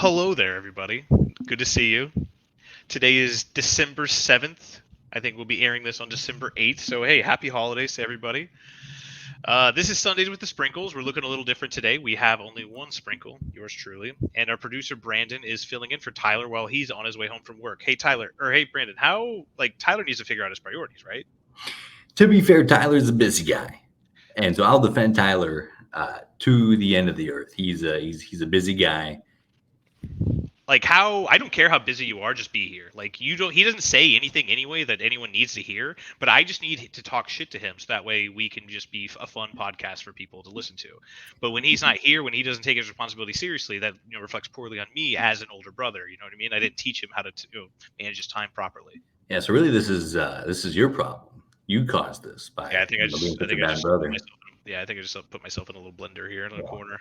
Hello there, everybody. Good to see you. Today is December 7th. I think we'll be airing this on December 8th. So, hey, happy holidays to everybody. This is Sundays with the Sprinkles. We're looking a little different today. We have only one sprinkle, yours truly. And our producer, Brandon, is filling in for Tyler while he's on his way home from work. Hey, Brandon, Tyler needs to figure out his priorities, right? To be fair, Tyler's a busy guy. And so I'll defend Tyler to the end of the earth. He's a busy guy. I don't care how busy you are, just be here. He doesn't say anything anyway that anyone needs to hear, but I just need to talk shit to him so that way we can just be a fun podcast for people to listen to. But when he's not here, when he doesn't take his responsibility seriously, that reflects poorly on me as an older brother. You know what I mean? I didn't teach him how to manage his time properly. Yeah, so really this is your problem. You caused this by I think I just put myself in a little blender here in the corner.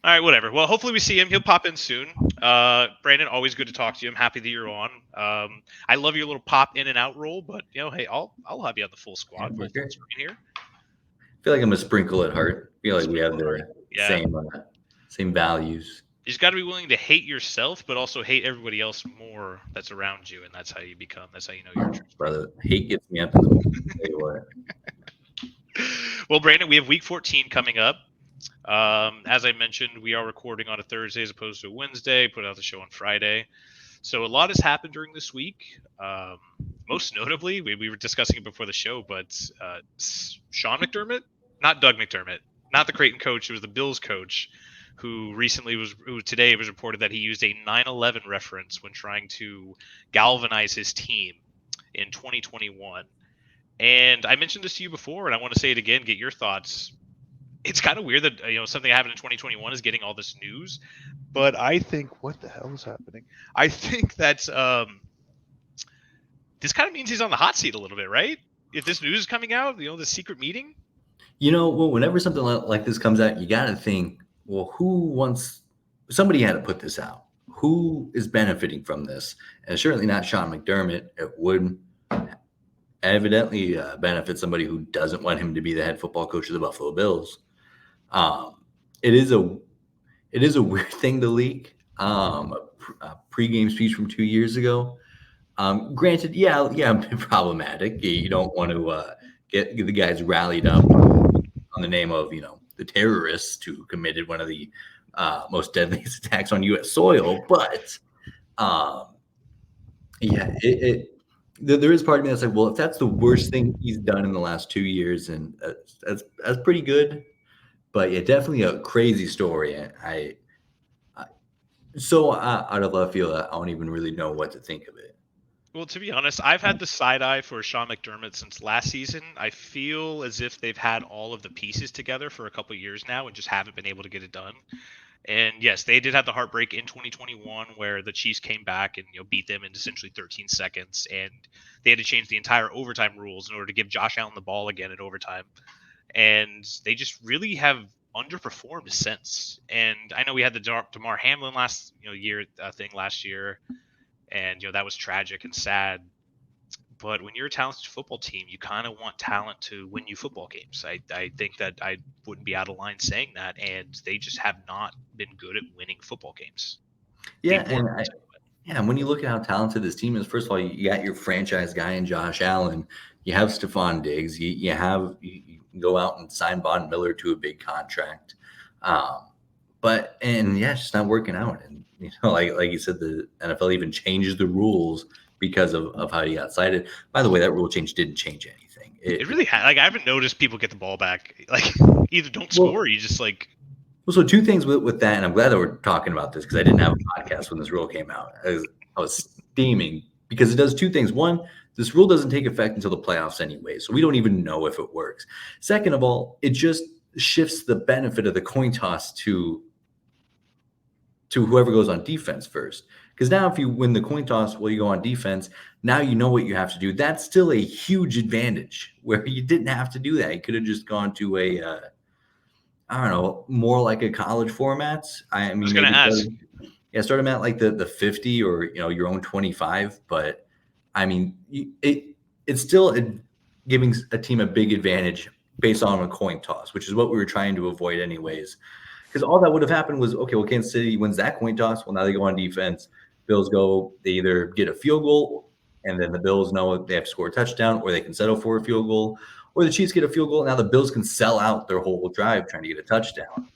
All right, whatever. Well, hopefully we see him. He'll pop in soon. Brandon, always good to talk to you. I'm happy that you're on. I love your little pop in and out role, but hey, I'll have you on the full squad. Yeah, full screen here. I feel like I'm a sprinkle at heart. I feel like we have the same values. You just got to be willing to hate yourself, but also hate everybody else more that's around you, and that's how you know you're a true brother. Hate gets me up in the morning. Well, Brandon, we have week 14 coming up. As I mentioned, we are recording on a Thursday as opposed to a Wednesday, put out the show on Friday. So a lot has happened during this week. Most notably, we were discussing it before the show, but Sean McDermott, not Doug McDermott, not the Creighton coach, it was the Bills coach, who today it was reported that he used a 9/11 reference when trying to galvanize his team in 2021. And I mentioned this to you before, and I want to say it again, get your thoughts. It's kind of weird that something that happened in 2021 is getting all this news, but I think what the hell is happening? I think that this kind of means he's on the hot seat a little bit, right? If this news is coming out, the secret meeting. Whenever something like this comes out, you got to think, well, somebody had to put this out. Who is benefiting from this? And certainly not Sean McDermott. It would evidently benefit somebody who doesn't want him to be the head football coach of the Buffalo Bills. It is a weird thing to leak. A pregame speech from 2 years ago. Granted, problematic. You don't want to get the guys rallied up on the name of the terrorists who committed one of the most deadliest attacks on U.S. soil. But there is part of me that's like, well, if that's the worst thing he's done in the last 2 years, and that's pretty good. But yeah, definitely a crazy story. So out of left field, I don't even really know what to think of it. Well, to be honest, I've had the side eye for Sean McDermott since last season. I feel as if they've had all of the pieces together for a couple of years now and just haven't been able to get it done. And yes, they did have the heartbreak in 2021 where the Chiefs came back and beat them in essentially 13 seconds, and they had to change the entire overtime rules in order to give Josh Allen the ball again in overtime. And they just really have underperformed since. And I know we had the Damar Hamlin last year, and that was tragic and sad. But when you're a talented football team, you kind of want talent to win you football games. I think that I wouldn't be out of line saying that, and they just have not been good at winning football games. Yeah, and when you look at how talented this team is, first of all, you got your franchise guy in Josh Allen. You have Stephon Diggs. You go out and sign Von Miller to a big contract. It's just not working out. And like you said, the NFL even changes the rules because of how he got cited. By the way, that rule change didn't change anything. It really had. I haven't noticed people get the ball back. Either don't score, or you just like. Well, so two things with that, and I'm glad that we're talking about this because I didn't have a podcast when this rule came out. I was steaming because it does two things. One, this rule doesn't take effect until the playoffs anyway, so we don't even know if it works. Second of all, it just shifts the benefit of the coin toss to whoever goes on defense first. Because now if you win the coin toss, you go on defense. Now you know what you have to do. That's still a huge advantage where you didn't have to do that. You could have just gone to more like a college format. I was going to ask. Start them at like the 50 or your own 25. But I mean, it's still giving a team a big advantage based on a coin toss, which is what we were trying to avoid anyways. because all that would have happened was, okay, well, Kansas City wins that coin toss. Well, now they go on defense. Bills go, they either get a field goal, and then the Bills know they have to score a touchdown, or they can settle for a field goal, or the Chiefs get a field goal. Now the Bills can sell out their whole drive trying to get a touchdown.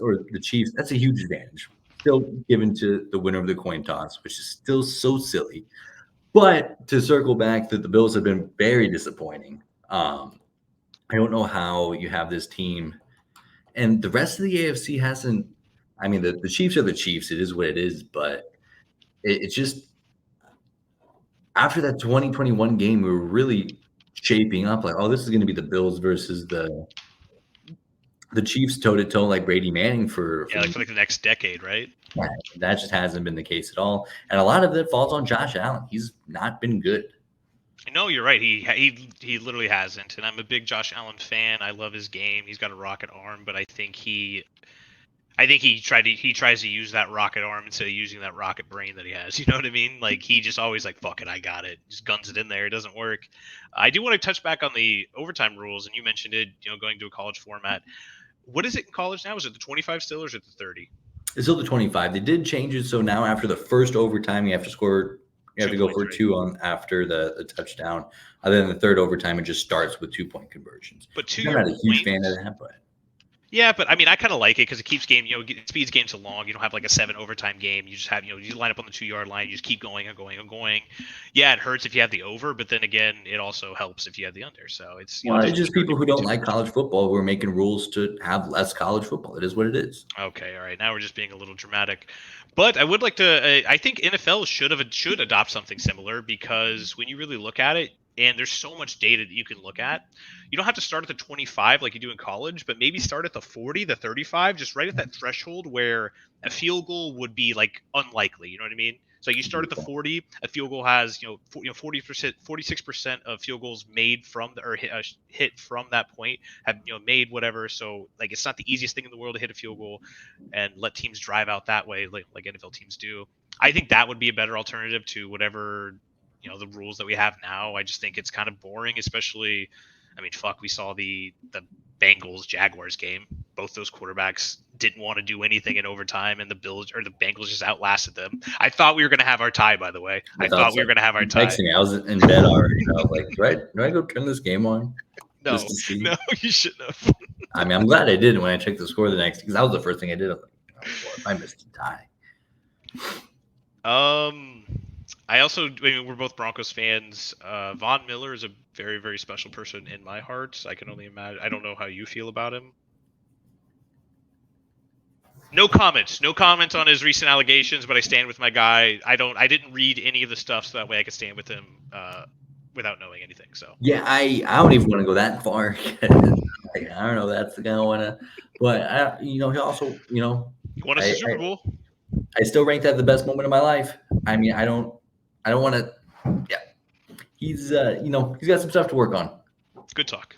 Or the Chiefs, that's a huge advantage. Still given to the winner of the coin toss, which is still so silly. But to circle back, that the Bills have been very disappointing. I don't know how you have this team, and the rest of the AFC hasn't. I mean, the Chiefs are the Chiefs. It is what it is. But it's just after that 2021 game, we were really shaping up like, oh, this is going to be the Bills versus the Chiefs toe to toe, like Brady Manning for like the next decade, right? Yeah, that just hasn't been the case at all, and a lot of it falls on Josh Allen. He's not been good. No, you're right. He literally hasn't, and I'm a big Josh Allen fan. I love his game. He's got a rocket arm, but I think he tries to use that rocket arm instead of using that rocket brain that he has. You know what I mean? Like he just always like, fuck it, I got it. Just guns it in there. It doesn't work. I do want to touch back on the overtime rules, and you mentioned it. Going to a college format. What is it in college now? Is it the 25 still, or is it the 30? It's still the 25. They did change it, so now after the first overtime, you have to score. You have to go for 2 on after the touchdown. Other than the third overtime, it just starts with 2-point conversions. But I'm not a huge fan of that, but yeah, but I mean, I kind of like it because it keeps game, it speeds games along. You don't have like a 7 overtime game. You just have, you line up on the 2-yard line. You just keep going and going and going. Yeah, it hurts if you have the over, but then again, it also helps if you have the under. So it's it's just people who don't like college football who are making rules to have less college football. It is what it is. Okay, all right. Now we're just being a little dramatic, but I would like to. I think NFL should adopt something similar because when you really look at it. And there's so much data that you can look at. You don't have to start at the 25 like you do in college, but maybe start at the 40, the 35, just right at that threshold where a field goal would be like unlikely. You know what I mean? So you start at the 40. A field goal has 40%, 46% of field goals made from hit from that point have made whatever. So like it's not the easiest thing in the world to hit a field goal and let teams drive out that way like NFL teams do. I think that would be a better alternative to whatever. The rules that we have now. I just think it's kind of boring, especially, I mean, we saw the Bengals Jaguars game. Both those quarterbacks didn't want to do anything in overtime, and the Bengals just outlasted them. I thought we were going to have our tie, by the way. I thought we were going to have our tie. I was in bed already. I was like, do I go turn this game on? No, you shouldn't have. I mean, I'm glad I did when I checked the score the next, because that was the first thing I did. I was like, oh, boy, I missed a tie. We're both Broncos fans. Von Miller is a very, very special person in my heart. I can only imagine. I don't know how you feel about him. No comments on his recent allegations, but I stand with my guy. I didn't read any of the stuff, so that way I could stand with him without knowing anything. So yeah, I don't even want to go that far. I don't know. That's the guy I want to. But he also won a Super Bowl. I still rank that the best moment of my life. I mean, I don't want to. Yeah, he's he's got some stuff to work on. Good talk.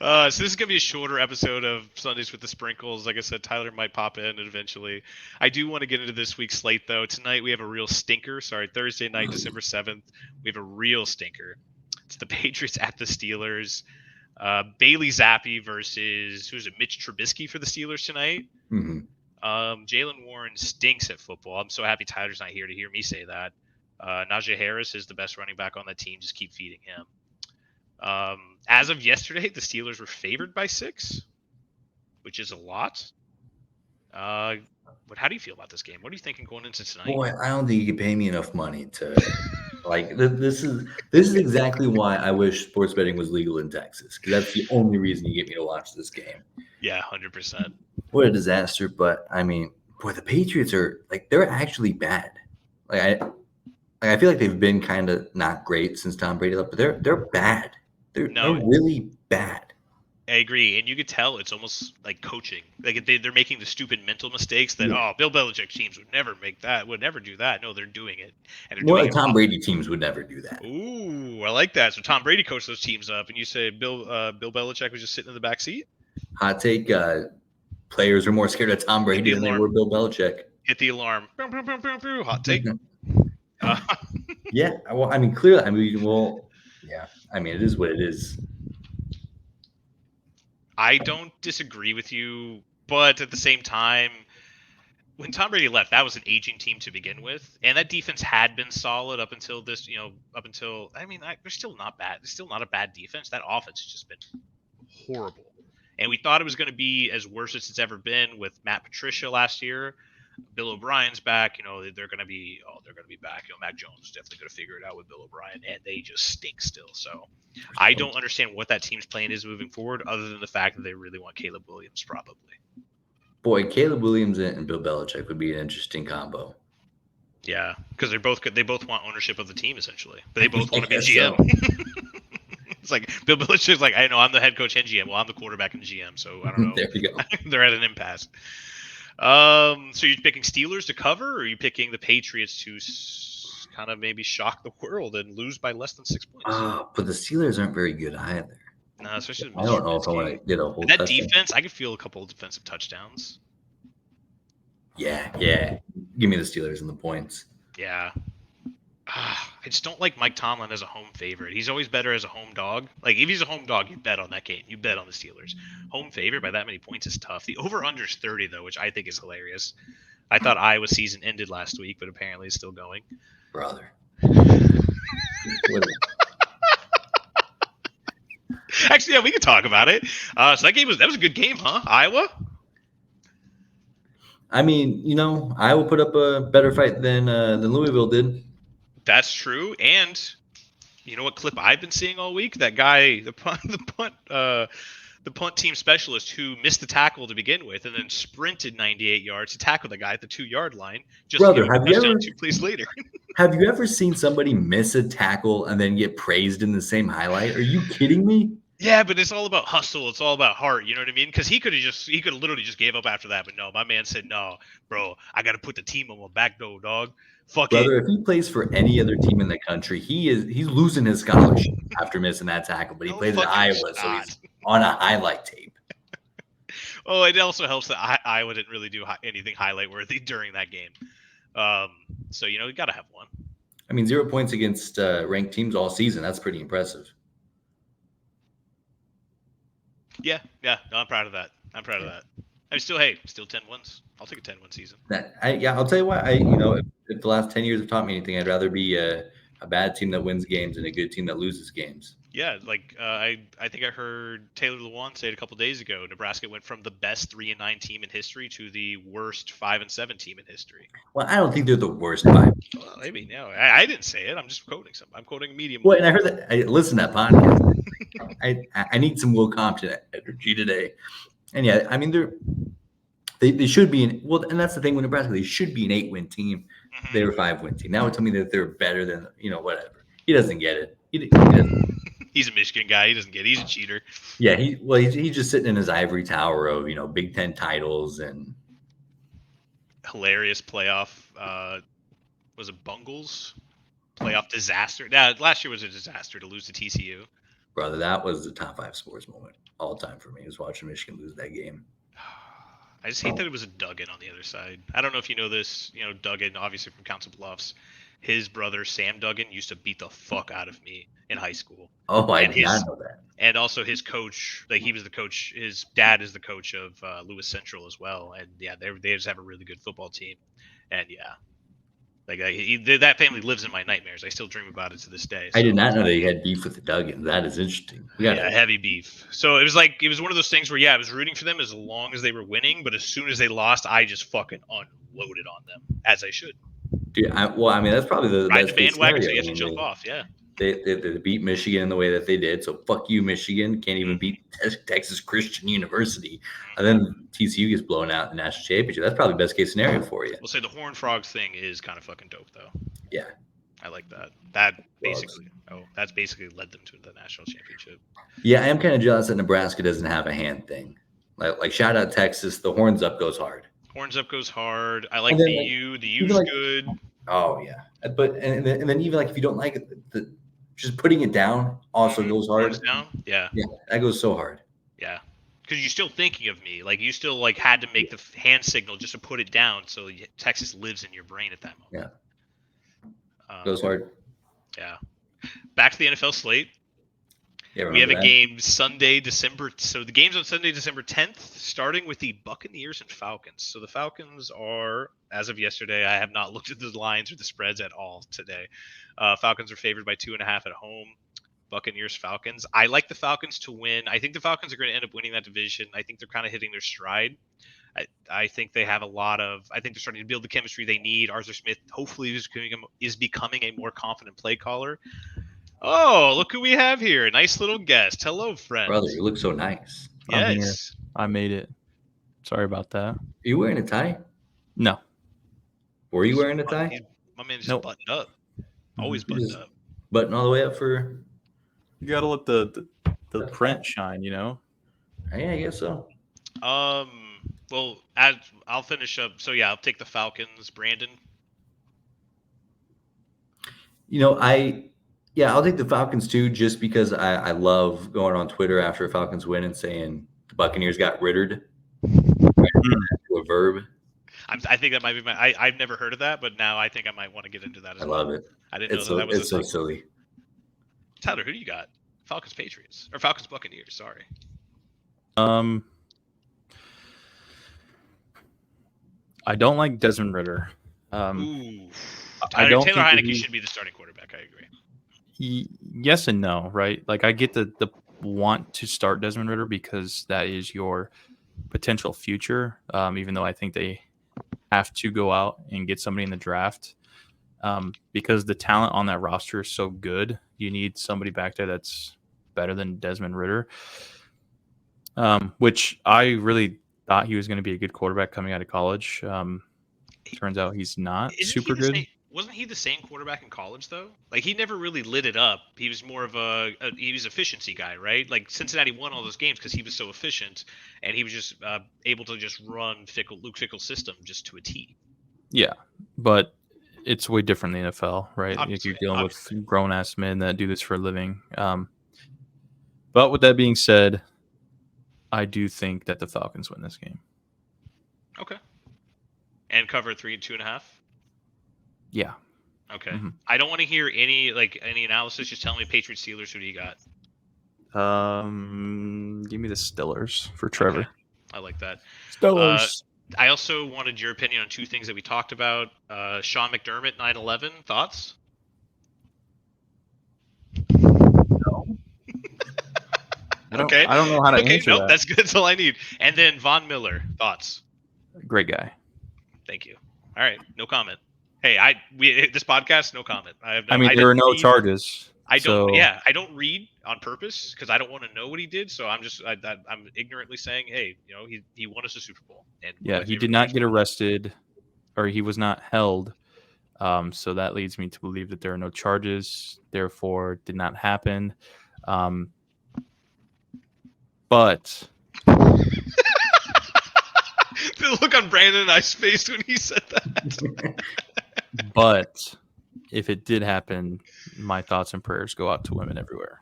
So this is gonna be a shorter episode of Sundays with the Sprinkles. Like I said, Tyler might pop in eventually. I do want to get into this week's slate though. Tonight we have a real stinker. Thursday night, December 7th, we have a real stinker. It's the Patriots at the Steelers. Bailey Zappi versus Mitch Trubisky for the Steelers tonight. Mm-hmm. Jalen Warren stinks at football. I'm so happy Tyler's not here to hear me say that. Najee Harris is the best running back on that team. Just keep feeding him. As of yesterday, the Steelers were favored by 6, which is a lot. But how do you feel about this game? What are you thinking going into tonight? Boy, I don't think you can pay me enough money to like. This is exactly why I wish sports betting was legal in Texas, because that's the only reason you get me to watch this game. Yeah, 100%. What a disaster! But I mean, boy, the Patriots they're actually bad. I feel like they've been kind of not great since Tom Brady left, but they're bad. They're really bad. I agree, and you could tell it's almost like coaching. Like they're making the stupid mental mistakes that Bill Belichick teams would never do that. No, they're doing it, and they're doing Tom Brady teams would never do that. Ooh, I like that. So Tom Brady coached those teams up, and you say Bill Belichick was just sitting in the back seat. Hot take: players are more scared of Tom Brady than they were Bill Belichick. Hit the alarm! Hot take. Yeah, well, I mean, clearly, yeah. I mean, it is what it is. I don't disagree with you, but at the same time, when Tom Brady left, that was an aging team to begin with, and that defense had been solid up until this. They're still not bad. They're still not a bad defense. That offense has just been horrible, and we thought it was going to be as worse as it's ever been with Matt Patricia last year. Bill O'Brien's back. They're going to be back. Mac Jones is definitely going to figure it out with Bill O'Brien, and they just stink still. So I don't understand what that team's plan is moving forward, other than the fact that they really want Caleb Williams, probably. Boy, Caleb Williams and Bill Belichick would be an interesting combo. Yeah, because they both want ownership of the team essentially, but they both want to be GM. So. It's like Bill Belichick's like, I know I'm the head coach and GM. Well, I'm the quarterback and GM, so I don't know. There you go. They're at an impasse. So you're picking Steelers to cover, or are you picking the Patriots to kind of maybe shock the world and lose by less than 6 points? But the Steelers aren't very good either. No, especially I don't know if I want to get a whole. That defense, I could feel a couple of defensive touchdowns. Yeah. Give me the Steelers and the points. Yeah. I just don't like Mike Tomlin as a home favorite. He's always better as a home dog. Like, if he's a home dog, you bet on that game. You bet on the Steelers. Home favorite by that many points is tough. The over-under is 30, though, which I think is hilarious. I thought Iowa's season ended last week, but apparently it's still going. Brother. Actually, yeah, we could talk about it. So that was a good game, huh? Iowa? I mean, Iowa put up a better fight than Louisville did. That's true. And you know what clip I've been seeing all week? That guy, the punt team specialist who missed the tackle to begin with and then sprinted 98 yards to tackle the guy at the 2-yard line. Brother, have you ever 2 plays later? Have you ever seen somebody miss a tackle and then get praised in the same highlight? Are you kidding me? Yeah, but it's all about hustle. It's all about heart. You know what I mean? Because he could have literally just gave up after that. But no, my man said, no, bro, I got to put the team on my back, though, dog. Fuck Brother, it. if he plays for any other team in the country, he's losing his scholarship after missing that tackle. But he plays at Iowa, so he's on a highlight tape. Oh, it also helps that Iowa didn't really do anything highlight worthy during that game. So you got to have one. I mean, 0 points against ranked teams all season. That's pretty impressive. Yeah. No, I'm proud of that. I'm still 10 wins. I'll take a 10-win season. I'll tell you what. If the last 10 years have taught me anything, I'd rather be a bad team that wins games than a good team that loses games. Yeah, like I think I heard Taylor Lewan say it a couple days ago. Nebraska went from the best 3-9 team in history to the worst 5-7 team in history. Well, I don't think they're the worst 5. Well, maybe no. I didn't say it. I'm just quoting something. I'm quoting a medium. Well, and I heard that. I listened to that podcast. I need some Will Compton energy today. And yeah, I mean they should be and that's the thing with Nebraska. They should be an 8-win team. Mm-hmm. They were a 5-win team. Now would tell me that they're better than whatever. He doesn't get it. He doesn't. He's a Michigan guy. He doesn't get it. He's a cheater. Yeah, he's just sitting in his ivory tower of Big Ten titles and hilarious playoff. Was it Bungles? Playoff disaster. Yeah, last year was a disaster to lose to TCU. Brother, that was the top 5 sports moment all time for me. Was watching Michigan lose that game. I just hate that it was a Duggan on the other side. I don't know if you know this. Duggan, obviously from Council Bluffs. His brother Sam Duggan used to beat the fuck out of me in high school. Oh, I did not know that. And also his coach, he was the coach. His dad is the coach of Lewis Central as well. And yeah, they just have a really good football team. And yeah, that family lives in my nightmares. I still dream about it to this day. So. I did not know that he had beef with the Duggan. That is interesting. Yeah, heavy beef. So it was one of those things where I was rooting for them as long as they were winning, but as soon as they lost, I just fucking unloaded on them, as I should. Dude, that's probably the ride best the bandwagon so you have to jump off. Yeah. They beat Michigan in the way that they did. So fuck you, Michigan. Can't even beat Texas Christian University. And then TCU gets blown out in the national championship. That's probably the best case scenario for you. We'll say the Horned Frogs thing is kind of fucking dope, though. Yeah. I like that. That's basically led them to the national championship. Yeah, I am kind of jealous that Nebraska doesn't have a hand thing. Like shout out Texas. The horns up goes hard. Horns up goes hard. I like the U. The U's good. Oh yeah, but and then even if you don't like it, just putting it down also goes hard. Horns down. Yeah, that goes so hard. Yeah, because you're still thinking of me. You still had to make the hand signal just to put it down. So Texas lives in your brain at that moment. Yeah, goes hard. Yeah. Back to the NFL slate. Yeah, We have remember a that? game Sunday, December. So the game's on Sunday, December 10th, starting with the Buccaneers and Falcons. So the Falcons are, as of yesterday, I have not looked at the lines or the spreads at all today. Falcons are favored by 2.5 at home. Buccaneers, Falcons. I like the Falcons to win. I think the Falcons are going to end up winning that division. I think they're kind of hitting their stride. I think they have a lot of. I think they're starting to build the chemistry they need. Arthur Smith hopefully is becoming a more confident play caller. Oh, look who we have here. Nice little guest. Hello, friend. Brother, you look so nice. I'm here. Yes. I made it. Sorry about that. Are you wearing a tie? No. Were you wearing a tie? My man just Nope. buttoned up. Always You buttoned just up. button all the way up for. You gotta let the print shine, you know. Yeah, I guess so. Well, I'll finish up. So yeah, I'll take the Falcons. Brandon. I'll take the Falcons too, just because I love going on Twitter after a Falcons win and saying the Buccaneers got rittered. To a verb. I think that might be I've never heard of that, but now I think I might want to get into that as I well. love it. I didn't know that was it's so silly. Tyler, who do you got? Falcons, Patriots, or Falcons, Buccaneers? Sorry. I don't like Desmond Ritter. Ooh. I don't Taylor think Heineke should be the starting quarterback. I agree. Yes and no, right? Like I get the want to start Desmond Ritter because that is your potential future. Even though I think they have to go out and get somebody in the draft, because the talent on that roster is so good. You need somebody back there that's better than Desmond Ritter, which I really thought he was going to be a good quarterback coming out of college. Turns out he's not super good. Wasn't he the same quarterback in college though? Like he never really lit it up. He was more of he was efficiency guy, right? Like Cincinnati won all those games because he was so efficient, and he was just able to just run Luke Fickell's system just to a T. Yeah, but it's way different in the NFL, right? Obviously, you're dealing with grown ass men that do this for a living. But with that being said, I do think that the Falcons win this game. Okay. And cover 3 and 2.5. Yeah. Okay. Mm-hmm. I don't want to hear any analysis. Just tell me Patriots, Steelers. Who do you got? Give me the Steelers for Trevor. Okay. I like that. Steelers. I also wanted your opinion on two things that we talked about. Sean McDermott, 9/11. Thoughts? No. Okay. I don't know how to answer that. That's good. That's all I need. And then Von Miller. Thoughts? Great guy. Thank you. All right. No comment. Hey, this podcast, no comment. There are no charges. I don't read on purpose because I don't want to know what he did. So I'm ignorantly saying, hey, he won us a Super Bowl. And he did not get arrested, or he was not held. So that leads me to believe that there are no charges. Therefore, it did not happen. But the look on Brandon and I's face when he said that. But if it did happen, my thoughts and prayers go out to women everywhere.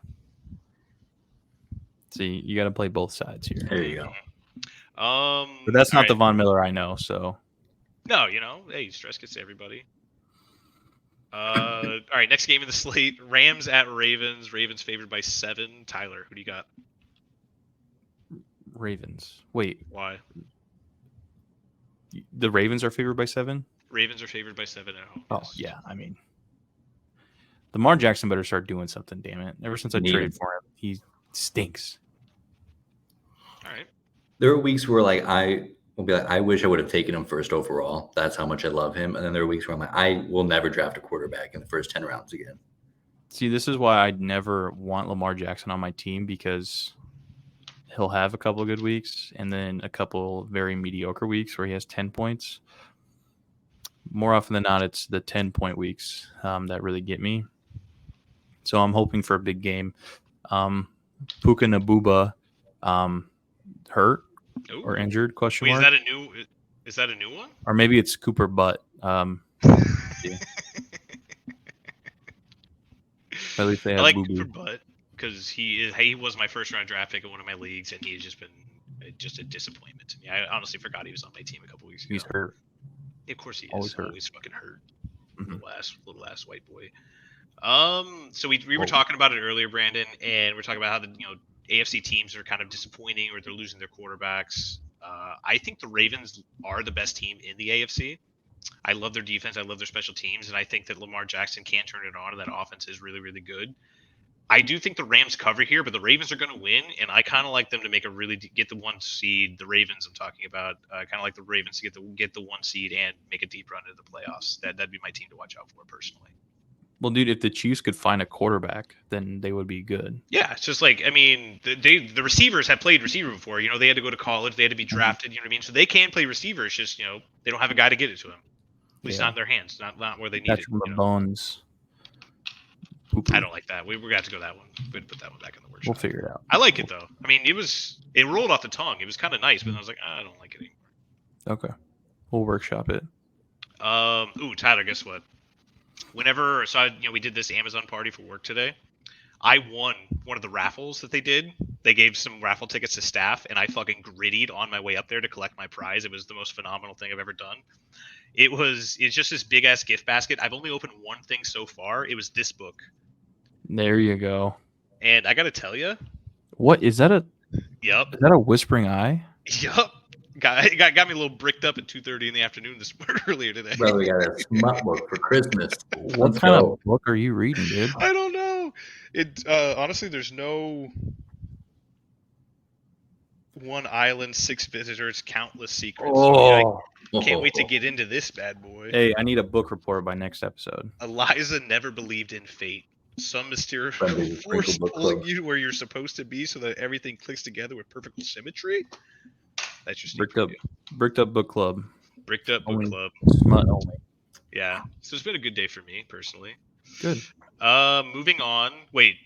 See, you got to play both sides here. There you go. But that's not the Von Miller I know. So no, hey, stress gets to everybody. All right, next game in the slate: Rams at Ravens. Ravens favored by 7. Tyler, who do you got? Ravens. Wait, why? The Ravens are favored by 7? Ravens are favored by 7 at home. Oh, yes. Yeah. Lamar Jackson better start doing something, damn it. Ever since I traded for him, he stinks. All right. There are weeks where I will be like, I wish I would have taken him first overall. That's how much I love him. And then there are weeks where I'm like, I will never draft a quarterback in the first 10 rounds again. See, this is why I'd never want Lamar Jackson on my team, because he'll have a couple of good weeks and then a couple very mediocre weeks where he has 10 points. More often than not, it's the 10-point weeks that really get me. So I'm hoping for a big game. Puka Nabuba hurt or injured? Question mark. Is that a new one? Or maybe it's Cooper Butt. Yeah. At least they have I like Boo-Boo. Cooper Butt because he was my first round draft pick in one of my leagues, and he's just been just a disappointment to me. I honestly forgot he was on my team a couple weeks ago. He's hurt. Of course he is. Always hurt. Always fucking hurt. Mm-hmm. Little ass white boy. So we were talking about it earlier, Brandon, and we're talking about how the AFC teams are kind of disappointing or they're losing their quarterbacks. I think the Ravens are the best team in the AFC. I love their defense. I love their special teams, and I think that Lamar Jackson can turn it on, and that offense is really, really good. I do think the Rams cover here, but the Ravens are going to win, and I kind of like them to make get the 1 seed. The Ravens I'm talking about, kind of like the Ravens to get the 1 seed and make a deep run into the playoffs. That'd be my team to watch out for personally. Well, dude, if the Chiefs could find a quarterback, then they would be good. Yeah, it's just like, I mean, the receivers have played receiver before. They had to go to college. They had to be drafted. You know what I mean? So they can play receiver. It's just, they don't have a guy to get it to them. At least not in their hands. Not where they need it. That's from the bones. I don't like that. We're going to have to go that one. We're going to put that one back in the workshop. We'll figure it out. I like it, though. I mean, it rolled off the tongue. It was kind of nice, but I was like, I don't like it anymore. Okay. We'll workshop it. Tyler, guess what? We did this Amazon party for work today. I won one of the raffles that they did. They gave some raffle tickets to staff, and I fucking grittied on my way up there to collect my prize. It was the most phenomenal thing I've ever done. It's just this big ass gift basket. I've only opened one thing so far. It was this book. There you go. And I got to tell you. What is that? Yep. Is that a Whispering Eye? Yep. Got me a little bricked up at 2:30 in the afternoon earlier today. Brother, we got a smut book for Christmas. What kind of book are you reading, dude? I don't know. It honestly, there's no one island, 6 visitors, countless secrets. Oh, so I can't wait to get into this bad boy. Hey, I need a book report by next episode. Eliza never believed in fate. Some mysterious force pulling you to where you're supposed to be so that everything clicks together with perfect symmetry. That's just bricked up book club. Bricked up book club. Smut only. Yeah. So it's been a good day for me personally. Good. Moving on. Wait,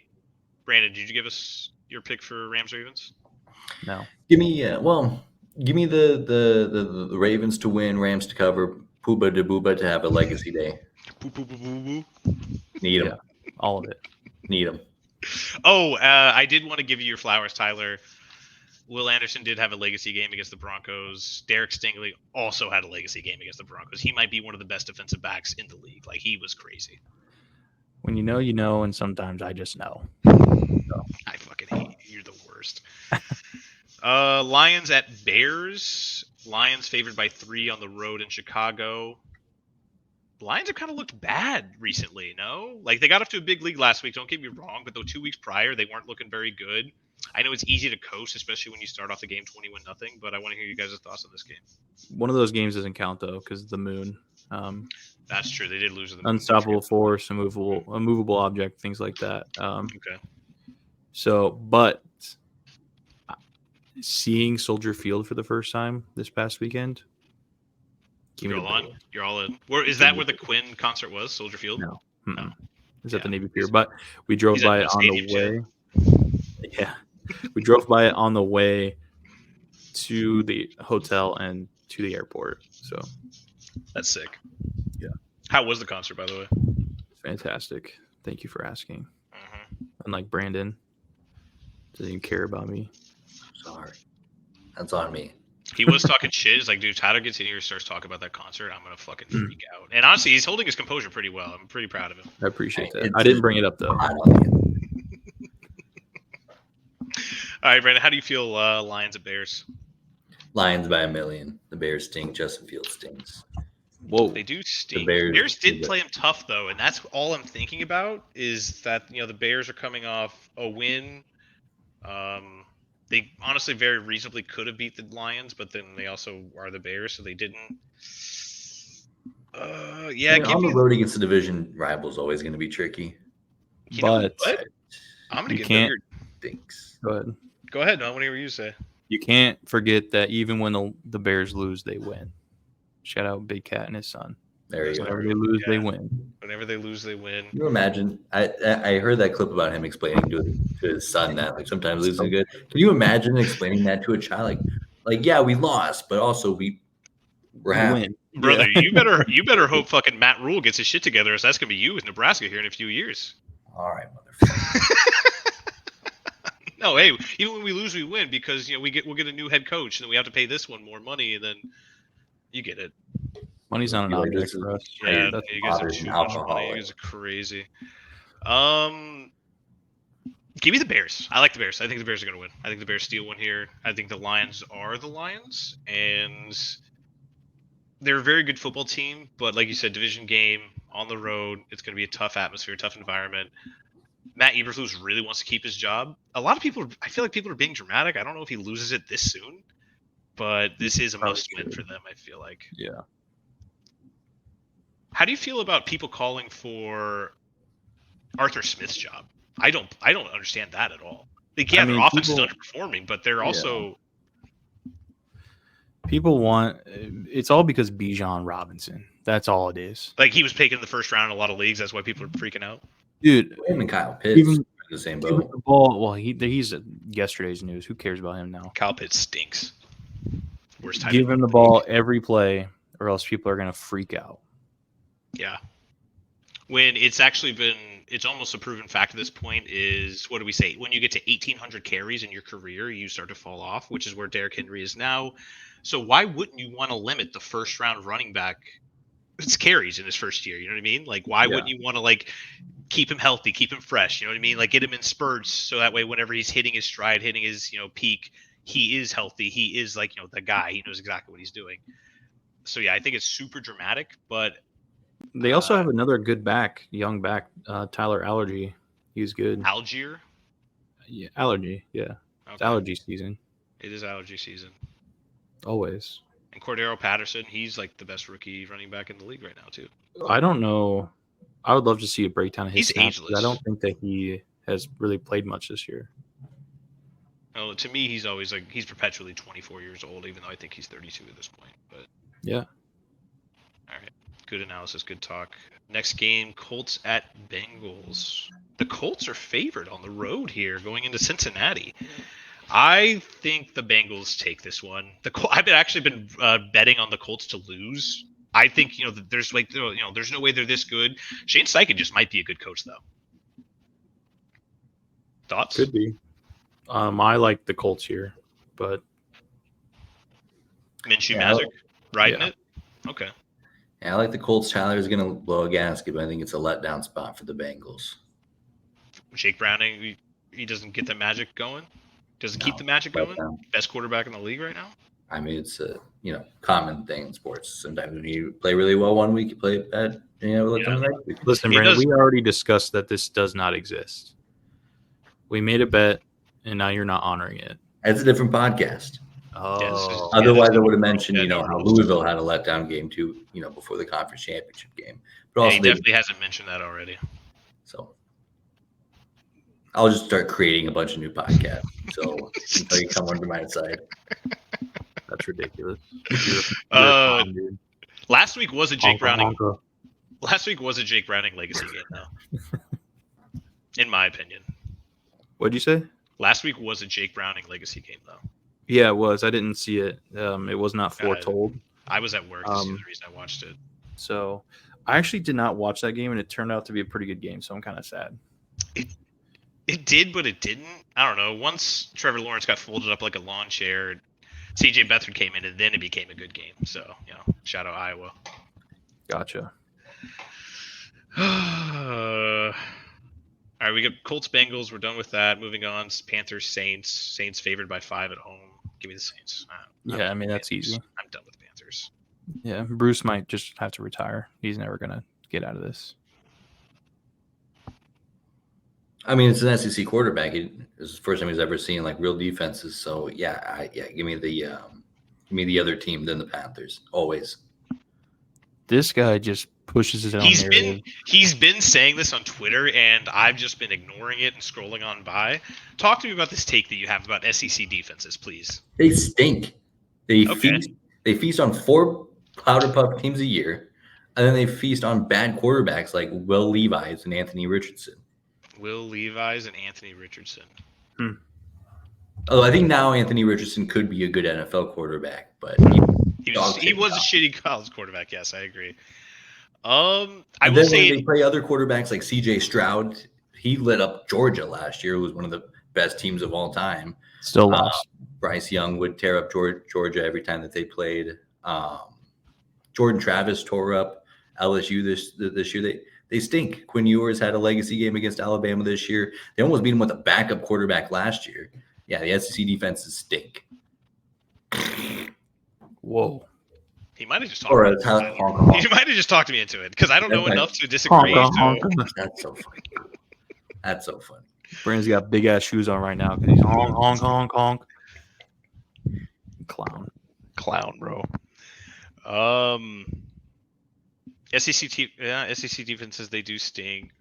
Brandon, did you give us your pick for Rams Ravens? No. Give me the Ravens to win, Rams to cover, Pooba de Booba to have a legacy day. Need them. Yeah, all of it. Need them. Oh, I did want to give you your flowers, Tyler. Will Anderson did have a legacy game against the Broncos. Derek Stingley also had a legacy game against the Broncos. He might be one of the best defensive backs in the league. Like, he was crazy. When you know, and sometimes I just know. So. I fucking hate you. You're the worst. Lions at Bears. Lions favored by 3 on the road in Chicago. The Lions have kind of looked bad recently, no? Like, they got off to a big league last week, don't get me wrong, but the 2 weeks prior, they weren't looking very good. I know it's easy to coast, especially when you start off the game 21-0, but I want to hear you guys' thoughts on this game. One of those games doesn't count, though, because the moon. That's true. They did lose to the moon. Unstoppable force, a movable object, things like that. Okay. So, but seeing Soldier Field for the first time this past weekend. You're all in. Is that where the Quinn concert was, Soldier Field? No. No. It's at the Navy Pier, but we drove by it on the way. Yeah. We drove by it on the way to the hotel and to the airport. So that's sick. Yeah. How was the concert, by the way? Fantastic. Thank you for asking. Mm-hmm. Unlike Brandon, doesn't even care about me. Sorry. That's on me. He was talking shit. He's like, dude, Tyler gets in here and starts talking about that concert. I'm going to fucking freak out. And honestly, he's holding his composure pretty well. I'm pretty proud of him. I appreciate that. I didn't bring it up, though. All right, Brandon, how do you feel Lions at Bears? Lions by 1 million. The Bears stink. Justin Fields stinks. Whoa. They do stink. The Bears did play him tough, though, and that's all I'm thinking about is that, the Bears are coming off a win. They honestly very reasonably could have beat the Lions, but then they also are the Bears, so they didn't. On the road against the division rival is always going to be tricky. But I'm going to give them thanks. Go ahead. I want to hear what you say. You can't forget that even when the Bears lose, they win. Shout out Big Cat and his son. There you go. Whenever they lose, they win. Whenever they lose, they win. Can you imagine? I heard that clip about him explaining to his son that sometimes losing is good. Can you imagine explaining that to a child? Like yeah, we lost, but also we're happy. Brother, you better hope fucking Matt Rule gets his shit together, or that's gonna be you with Nebraska here in a few years. All right, motherfucker. No, hey, even when we lose, we win because we'll get a new head coach, and then we have to pay this one more money, and then you get it. Money's not an object for us. Yeah, you guys are too much money. You guys are crazy. Give me the Bears. I like the Bears. I think the Bears are going to win. I think the Bears steal one here. I think the Lions are the Lions, and they're a very good football team. But like you said, division game on the road. It's going to be a tough atmosphere, tough environment. Matt Eberflus really wants to keep his job. A lot of people, I feel like people are being dramatic. I don't know if he loses it this soon, but this is a must-win for them, I feel like. Yeah. How do you feel about people calling for Arthur Smith's job? I don't understand that at all. Like, yeah, their offense is underperforming, but they're also people want. It's all because Bijan Robinson. That's all it is. Like, he was taken in the first round in a lot of leagues. That's why people are freaking out. Dude, him and Kyle Pitts in the same boat. The ball. Well, he's yesterday's news. Who cares about him now? Kyle Pitts stinks. Worst time. Give him the ball every play, or else people are gonna freak out. Yeah. When it's actually been, it's almost a proven fact at this point is, what do we say? When you get to 1,800 carries in your career, you start to fall off, which is where Derrick Henry is now. So why wouldn't you want to limit the first round running back its carries in his first year? You know what I mean? Like, why wouldn't you want to, like, keep him healthy, keep him fresh? You know what I mean? Like, get him in spurts so that way whenever he's hitting his stride, hitting his, peak, he is healthy. He is, like, the guy. He knows exactly what he's doing. So, yeah, I think it's super dramatic, but they also have another good back, young back, Tyler Allergy. He's good. Algier? Yeah, Allergy. Yeah. Okay. It's allergy season. It is allergy season. Always. And Cordero Patterson, he's like the best rookie running back in the league right now, too. I don't know. I would love to see a breakdown of his snaps. Ageless. I don't think that he has really played much this year. Oh, to me, he's always like, he's perpetually 24 years old, even though I think he's 32 at this point. But yeah. All right. Good analysis, good talk. Next game, Colts at Bengals. The Colts are favored on the road here going into Cincinnati. I think the Bengals take this one. I've actually been betting on the Colts to lose. I think, there's there's no way they're this good. Shane Steichen just might be a good coach, though. Thoughts? Could be. I like the Colts here, but Minshew Magic riding it. Okay. Yeah, I like the Colts. Tyler's going to blow a gasket, but I think it's a letdown spot for the Bengals. Jake Browning, he doesn't get the magic going? Doesn't keep the magic going? Best quarterback in the league right now? I mean, it's a common thing in sports. Sometimes when you play really well one week, you play bad. The next week. Listen, Brandon, we already discussed that this does not exist. We made a bet, and now you're not honoring it. It's a different podcast. Oh, otherwise I would have mentioned, how Louisville had a letdown game too, before the conference championship game. But also he definitely hasn't mentioned that already. So I'll just start creating a bunch of new podcasts. So until you come under my side. That's ridiculous. Last week was a Jake Browning. Last week was a Jake Browning legacy game, though. In my opinion. What'd you say? Last week was a Jake Browning legacy game, though. Yeah, it was. I didn't see it. It was not foretold. I was at work. This is the reason I watched it. So I actually did not watch that game, and it turned out to be a pretty good game. So I'm kind of sad. It did, but it didn't. I don't know. Once Trevor Lawrence got folded up like a lawn chair, C.J. Beathard came in, and then it became a good game. So, shout out Iowa. Gotcha. All right, we got Colts, Bengals. We're done with that. Moving on, Panthers, Saints. Saints favored by 5 at home. Give me the Saints. I mean, that's Panthers. easy. I'm done with Panthers. Yeah, Bruce might just have to retire. He's never going to get out of this. I mean, it's an SEC quarterback. It's the first time he's ever seen real defenses. So give me the other team than the Panthers. Always. This guy just pushes his own narrative. He's been saying this on Twitter, and I've just been ignoring it and scrolling on by. Talk to me about this take that you have about SEC defenses, please. They stink. They feast on 4 powder puff teams a year, and then they feast on bad quarterbacks like Will Levis and Anthony Richardson. Will Levis and Anthony Richardson. Although I think now Anthony Richardson could be a good NFL quarterback, but he was a shitty college quarterback. Yes, I agree. I will say they play other quarterbacks like C.J. Stroud. He lit up Georgia last year. Who was one of the best teams of all time. Still lost. Bryce Young would tear up Georgia every time that they played. Jordan Travis tore up LSU this year. They stink. Quinn Ewers had a legacy game against Alabama this year. They almost beat him with a backup quarterback last year. Yeah, the SEC defenses stink. Whoa. He might have just talked me into it. He might have just talked me into it because I don't know enough to disagree. That's so funny. That's so funny. Brandon's got big ass shoes on right now because he's honk, honk, honk. Clown, bro. SEC defenses, they do stink.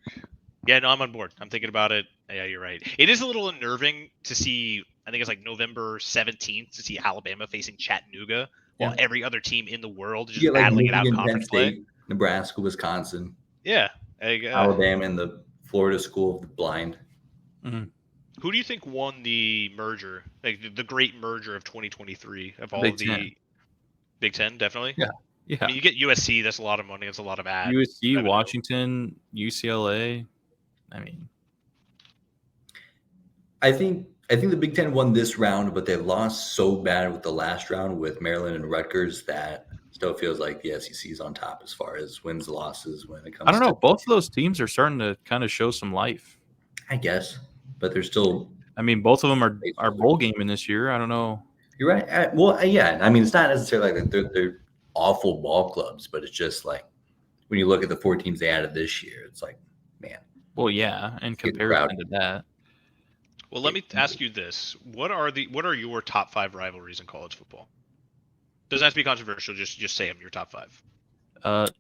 Yeah, no, I'm on board. I'm thinking about it. Yeah, you're right. It is a little unnerving to see. I think it's like November 17th to see Alabama facing Chattanooga, while every other team in the world is just battling it out in conference play. Nebraska, Wisconsin. Yeah, Alabama and the Florida School of the Blind. Mm-hmm. Who do you think won the merger, like the great merger of 2023 of all of the 10. Big Ten? Definitely. Yeah. I mean, you get USC. That's a lot of money. That's a lot of ad. USC, revenue. Washington, UCLA. I mean, I think the Big Ten won this round, but they lost so bad with the last round with Maryland and Rutgers that still feels like the SEC is on top as far as wins, losses when it comes. I don't know. Both of those teams are starting to kind of show some life. I guess, but they're still. I mean, both of them are bowl gaming this year. I don't know. You're right. Yeah. I mean, it's not necessarily like they're awful ball clubs, but it's just like when you look at the 4 teams they added this year, it's like, man. Well, yeah, in comparison to that. Well, let me ask you this: what are your top 5 rivalries in college football? Doesn't have to be controversial. Just say them. Your top 5.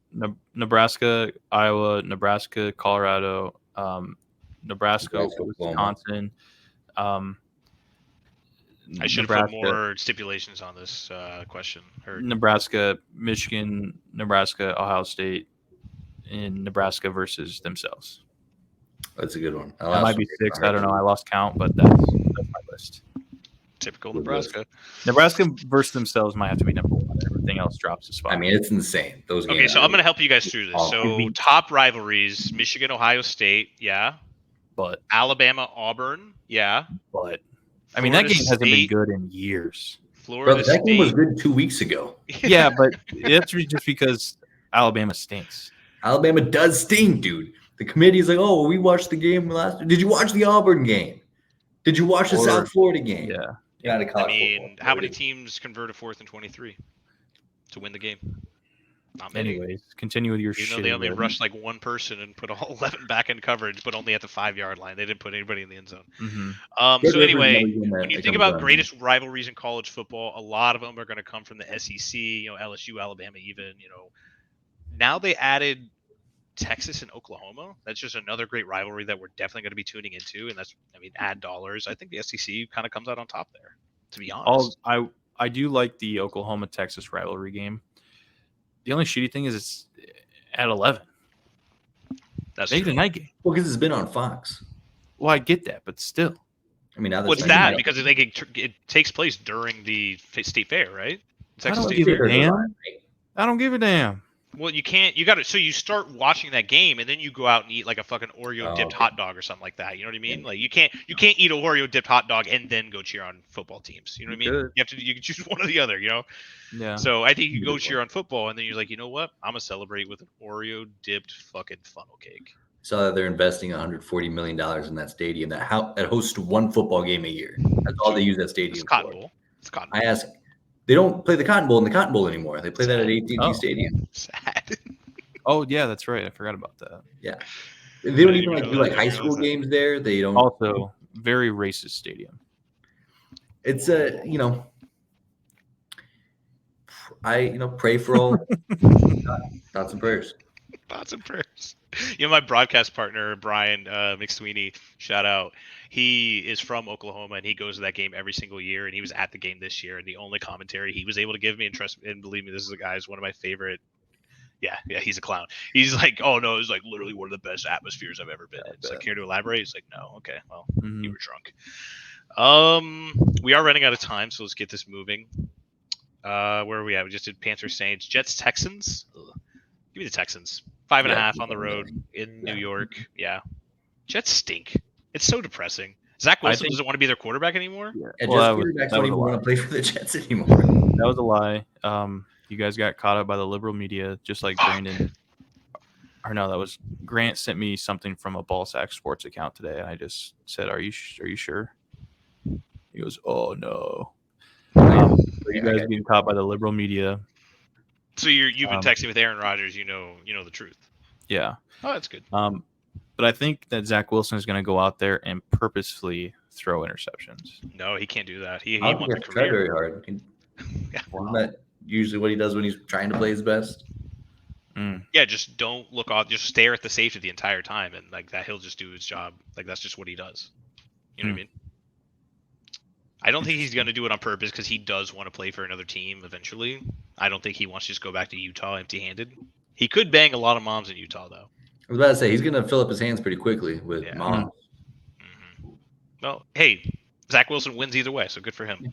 Nebraska, Iowa, Nebraska, Colorado, Nebraska, Wisconsin. I should have put more stipulations on this question. Nebraska, Michigan, Nebraska, Ohio State, and Nebraska versus themselves. That's a good one. That might be 6. I don't know. I lost count, but that's my list. Typical Nebraska. Nebraska versus themselves might have to be number 1. Everything else drops a spot. I mean, it's insane. Those games. Okay, so I'm going to help you guys through this. So top rivalries: Michigan, Ohio State, yeah. But Alabama, Auburn, yeah. But I mean, that game hasn't been good in years. Florida State. That game was good 2 weeks ago. Yeah, but it's just because Alabama stinks. Alabama does stink, dude. The committee is like, oh, well, we watched the game last. Did you watch the Auburn game? Did you watch the South Florida game? Yeah. I mean, how many teams convert a 4th and 23 to win the game? Not many. Anyways, continue with your shit. You know, they only rushed like one person and put all 11 back in coverage, but only at the 5-yard line. They didn't put anybody in the end zone. Mm-hmm. So anyway, when you think about greatest rivalries in college football, a lot of them are going to come from the SEC. You know, LSU, Alabama, even. You know, now they added Texas and Oklahoma. That's just another great rivalry that we're definitely going to be tuning into, and that's, I mean, ad dollars. I think the SEC kind of comes out on top there, to be honest. I do like the Oklahoma-Texas rivalry game. The only shitty thing is it's at 11. That's the night game. Well, because it's been on Fox. Well, I get that, but still. I mean, what's that? Because it takes place during the state fair, right? I don't give a damn. I don't give a damn. Well, you can't. You got to. So you start watching that game, and then you go out and eat like a fucking Oreo dipped hot dog or something like that. You know what I mean? Like you can't eat a Oreo dipped hot dog and then go cheer on football teams. You know what I mean? You can choose one or the other. You know? Yeah. So I think you go cheer on football, and then you're like, you know what? I'm gonna celebrate with an Oreo dipped fucking funnel cake. So they're investing $140 million in that stadium that hosts one football game a year. That's all they use that stadium for. It's Cotton Bowl. I ask. They don't play the Cotton Bowl in the Cotton Bowl anymore. They play that at AT&T Stadium. Sad. Oh, yeah, that's right. I forgot about that. Yeah. They don't even do like high school games there. They don't. Also, very racist stadium. It's pray for all thoughts and prayers. Thoughts and prayers. You know, my broadcast partner, Brian McSweeney, shout out. He is from Oklahoma, and he goes to that game every single year, and he was at the game this year, and the only commentary he was able to give me, and believe me, this is a guy who's one of my favorite. Yeah, he's a clown. He's like, oh, no, it's like literally one of the best atmospheres I've ever been in. It's like, care to elaborate? He's like, no, okay, well, you were drunk. We are running out of time, so let's get this moving. Where are we at? We just did Panthers, Saints, Jets, Texans. Ugh. Give me the Texans. 5.5 on the road in New York. Yeah. Jets stink. It's so depressing. Zach Wilson doesn't want to be their quarterback anymore. Yeah, quarterbacks don't even want to play for the Jets anymore. That was a lie. You guys got caught up by the liberal media, just like Brandon. or no, that was Grant sent me something from a Ballsack Sports account today, and I just said, "Are you sure?" He goes, "Oh no." So you guys being caught by the liberal media. So you've been texting with Aaron Rodgers. You know the truth. Yeah. Oh, that's good. But I think that Zach Wilson is going to go out there and purposefully throw interceptions. No, he can't do that. He I wants don't a think try career. very hard. Yeah. Isn't that usually what he does when he's trying to play his best? Yeah, just don't look off. Just stare at the safety the entire time, and like that, he'll just do his job. Like that's just what he does. You know what I mean? I don't think he's going to do it on purpose because he does want to play for another team eventually. I don't think he wants to just go back to Utah empty-handed. He could bang a lot of moms in Utah, though. I was about to say he's going to fill up his hands pretty quickly with moms. Well, hey, Zach Wilson wins either way, so good for him.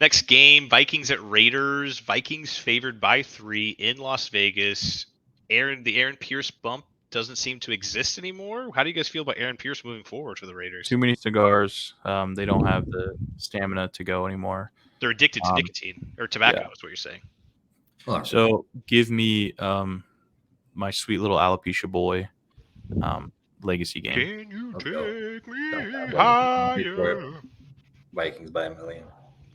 Next game, Vikings at Raiders. Vikings favored by 3 in Las Vegas. The Aaron Pierce bump doesn't seem to exist anymore. How do you guys feel about Aaron Pierce moving forward for the Raiders? Too many cigars. They don't have the stamina to go anymore. They're addicted to nicotine or tobacco, is what you're saying. So give me my sweet little alopecia boy legacy game. Can you take me higher? Vikings by 1 million.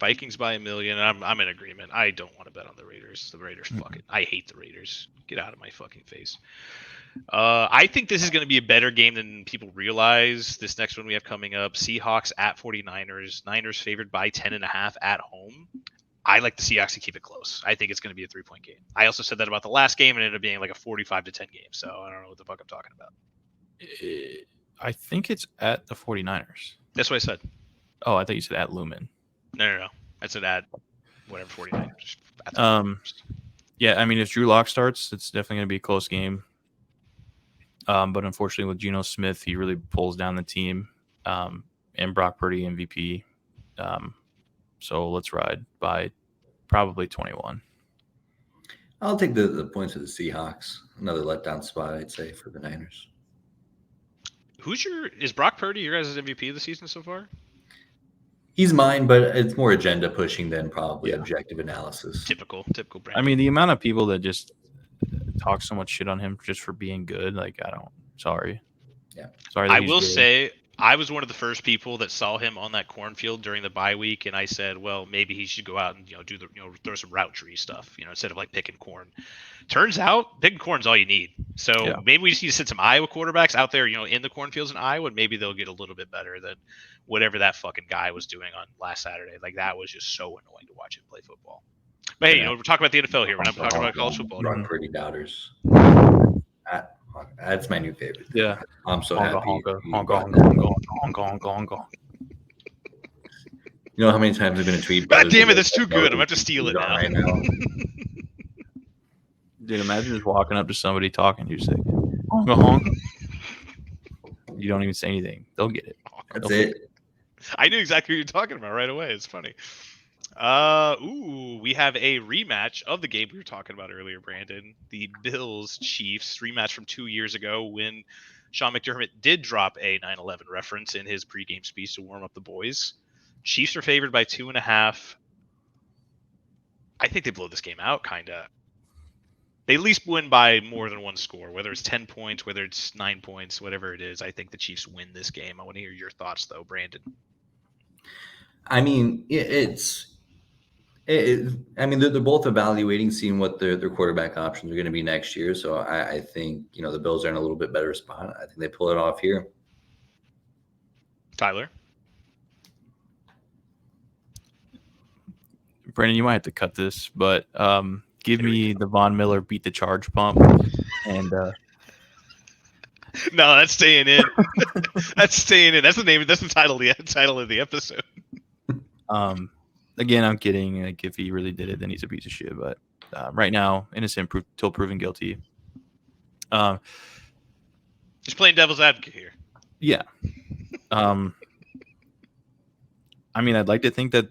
Vikings by 1 million. I'm in agreement. I don't want to bet on the Raiders. The Raiders, fuck it. I hate the Raiders. Get out of my fucking face. I think this is going to be a better game than people realize. This next one we have coming up, Seahawks at 49ers. Niners favored by 10.5 at home. I like the Seahawks to keep it close. I think it's going to be a 3-point game. I also said that about the last game, and it ended up being like a 45-10 game. So I don't know what the fuck I'm talking about. I think it's at the 49ers. That's what I said. Oh, I thought you said at Lumen. No. I said at whatever 49ers. Yeah, I mean, if Drew Lock starts, it's definitely going to be a close game. But unfortunately, with Geno Smith, he really pulls down the team. And Brock Purdy MVP. So let's ride by probably 21. I'll take the points of the Seahawks. Another letdown spot, I'd say, for the Niners. Is Brock Purdy your guys' MVP of the season so far? He's mine, but it's more agenda pushing than probably objective analysis. Typical Brandon. I mean, the amount of people that just talk so much shit on him just for being good, sorry. Yeah. Sorry. I will say I was one of the first people that saw him on that cornfield during the bye week, and I said, well, maybe he should go out and do the throw some route tree stuff, instead of like picking corn. Turns out picking corn's all you need. So maybe we just need to send some Iowa quarterbacks out there, in the cornfields in Iowa, and maybe they'll get a little bit better than whatever that fucking guy was doing on last Saturday. Like that was just so annoying to watch him play football. But hey, we're talking about the NFL here. We're not talking about college football. Brock Purdy doubters. That's my new favorite. Yeah. I'm so happy. Honka. You know how many times I've been a tweet? God damn it, that's too good. I'm going to have to steal it now. Right now. Dude, imagine just walking up to somebody talking to you, say, honka. You don't even say anything. They'll get it. That's it. I knew exactly what you're talking about right away. It's funny. We have a rematch of the game we were talking about earlier, Brandon. The Bills-Chiefs rematch from 2 years ago when Sean McDermott did drop a 9/11 reference in his pregame speech to warm up the boys. Chiefs are favored by 2.5. I think they blow this game out, kind of. They at least win by more than one score, whether it's 10 points, whether it's 9 points, whatever it is. I think the Chiefs win this game. I want to hear your thoughts, though, Brandon. I mean, they're both evaluating, seeing what their quarterback options are going to be next year. So I think, the Bills are in a little bit better spot. I think they pull it off here. Tyler? Brandon, you might have to cut this, but give me the Von Miller beat the charge pump. And no, that's staying in. That's staying in. That's the title of the episode. Again, I'm kidding. Like, if he really did it, then he's a piece of shit. But right now, innocent till proven guilty. Just playing devil's advocate here. Yeah. I'd like to think that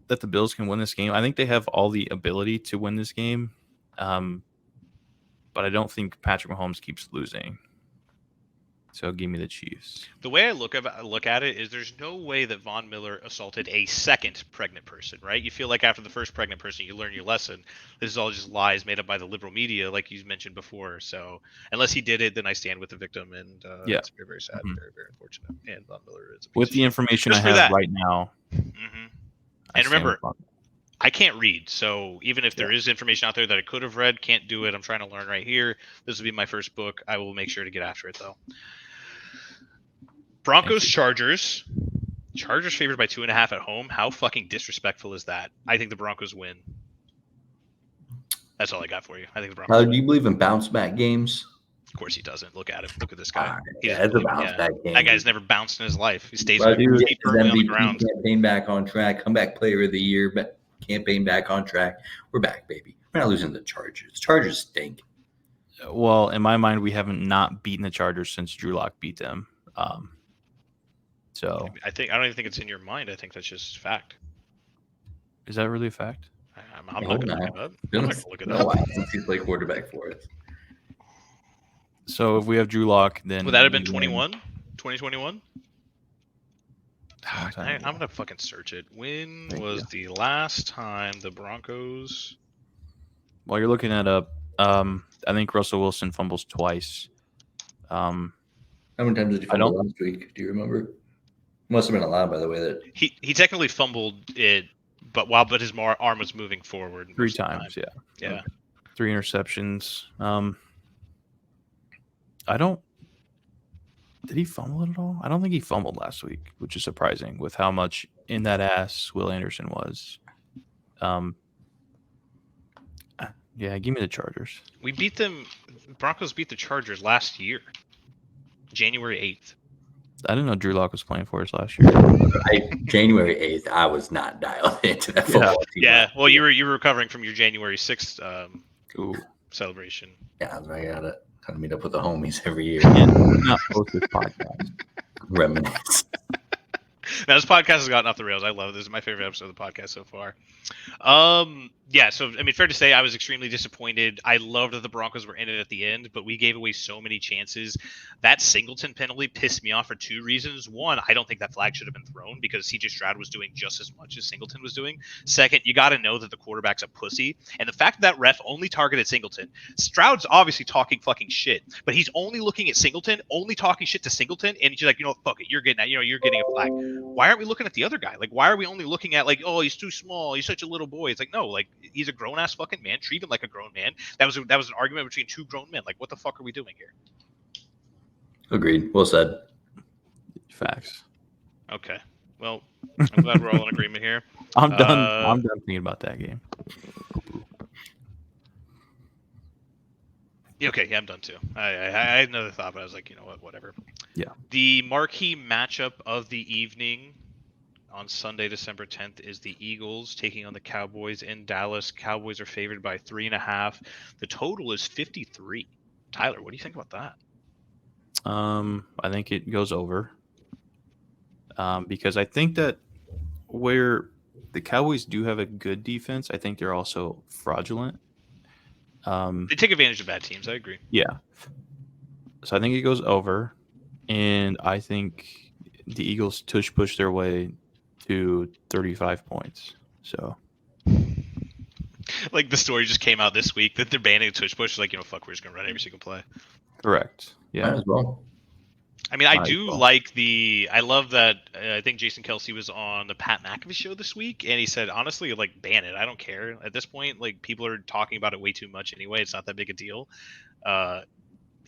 the Bills can win this game. I think they have all the ability to win this game. But I don't think Patrick Mahomes keeps losing. So give me the Chiefs. The way I look at it is there's no way that Von Miller assaulted a second pregnant person, right? You feel like after the first pregnant person, you learn your lesson. This is all just lies made up by the liberal media, like you mentioned before. So unless he did it, then I stand with the victim, and it's very, very sad, very, very unfortunate. And Von Miller is a piece With of the shit. information Just I for have that. right now. Mm-hmm. I And stand remember, with Von Miller. I can't read, so even if there is information out there that I could have read, can't do it. I'm trying to learn right here. This will be my first book. I will make sure to get after it, though. Broncos, Chargers. Chargers favored by 2.5 at home. How fucking disrespectful is that? I think the Broncos win. That's all I got for you. I think the Broncos Do win. you believe in bounce back games? Of course he doesn't. Look at him. Look at this guy. Yeah, it's a bounce back game. That guy's never bounced in his life. He stays Well, with his feet his firmly on the MVP ground. campaign back on track. Comeback player of the year. Campaign back on track. We're back, baby. We're not losing the Chargers. Chargers stink. Well, in my mind, we haven't not beaten the Chargers since Drew Lock beat them. So I don't even think it's in your mind. I think that's just fact. is that really a fact? I'm not going to look it up. I'm not going to look it up. Wow, since he's played quarterback for us. So if we have Drew Lock, then Would that have been 2021? I'm I'm going to fucking search it. When was the last time the Broncos... While you're looking that up, I think Russell Wilson fumbles twice. How many times did he fumble last week? Do you remember? Must have been a lot, by the way. That he technically fumbled it, but his arm was moving forward 3 times. Yeah. Okay. 3 interceptions. Did he fumble it at all? I don't think he fumbled last week, which is surprising with how much in that ass Will Anderson was. Yeah, give me the Chargers. We beat them. Broncos beat the Chargers last year, January 8th. I didn't know Drew Lock was playing for us last year. January 8th, I was not dialed into that football team. Yeah, well, you were recovering from your January 6th celebration. Yeah, I got it. Kind of meet up with the homies every year. Not post this podcast. Reminisce. Now, this podcast has gotten off the rails. I love this. This is my favorite episode of the podcast so far. Yeah, so, I mean, fair to say, I was extremely disappointed. I loved that the Broncos were in it at the end, but we gave away so many chances. That Singleton penalty pissed me off for 2 reasons. One, I don't think that flag should have been thrown because C.J. Stroud was doing just as much as Singleton was doing. Second, you got to know that the quarterback's a pussy. And the fact that ref only targeted Singleton, Stroud's obviously talking fucking shit, but he's only looking at Singleton, only talking shit to Singleton, and he's like, fuck it, you're getting that, you're getting a flag. Why aren't we looking at the other guy? Like, why are we only looking at, like, oh, he's too small, he's such a little boy? It's like, no, like, he's a grown-ass fucking man. Treat him like a grown man. That was an argument between 2 grown men. Like, what the fuck are we doing here? Agreed. Well said. Facts. Okay. Well, I'm glad we're all in agreement here. I'm done. I'm done thinking about that game. Okay, yeah, I'm done too. I had another thought, but I was like, you know what, whatever. Yeah. The marquee matchup of the evening on Sunday, December 10th, is the Eagles taking on the Cowboys in Dallas. Cowboys are favored by 3.5. The total is 53. Tyler, what do you think about that? I think it goes over. Because I think that where the Cowboys do have a good defense, I think they're also fraudulent. They take advantage of bad teams. I agree. Yeah. So I think it goes over, and I think the Eagles push their way to 35 points. So, like the story just came out this week that they're banning tush push. Like, fuck, we're just gonna run every single play. Correct. Yeah. Might as well. I mean, I do like I love that. I think Jason Kelsey was on the Pat McAfee show this week, and he said, honestly, like, ban it. I don't care. At this point, like, people are talking about it way too much anyway. It's not that big a deal.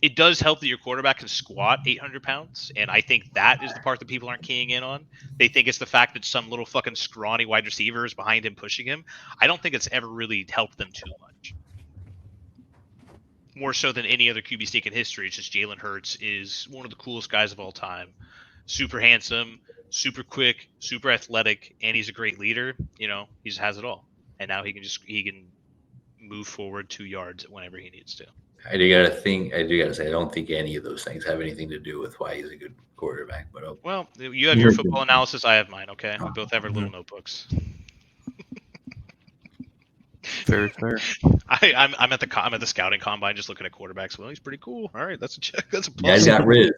It does help that your quarterback can squat 800 pounds, and I think that is the part that people aren't keying in on. They think it's the fact that some little fucking scrawny wide receiver is behind him pushing him. I don't think it's ever really helped them too much. More so than any other QB sneak in history, it's just Jalen Hurts is one of the coolest guys of all time. Super handsome, super quick, super athletic, and he's a great leader. He just has it all. And now he can move forward 2 yards whenever he needs to. I do gotta say, I don't think any of those things have anything to do with why he's a good quarterback. But well, you have your football analysis, I have mine. Okay, we both have our little notebooks. Fair. I'm at the scouting combine just looking at quarterbacks. Well, he's pretty cool. All right, that's a check. That's a You guys plus. got Riz.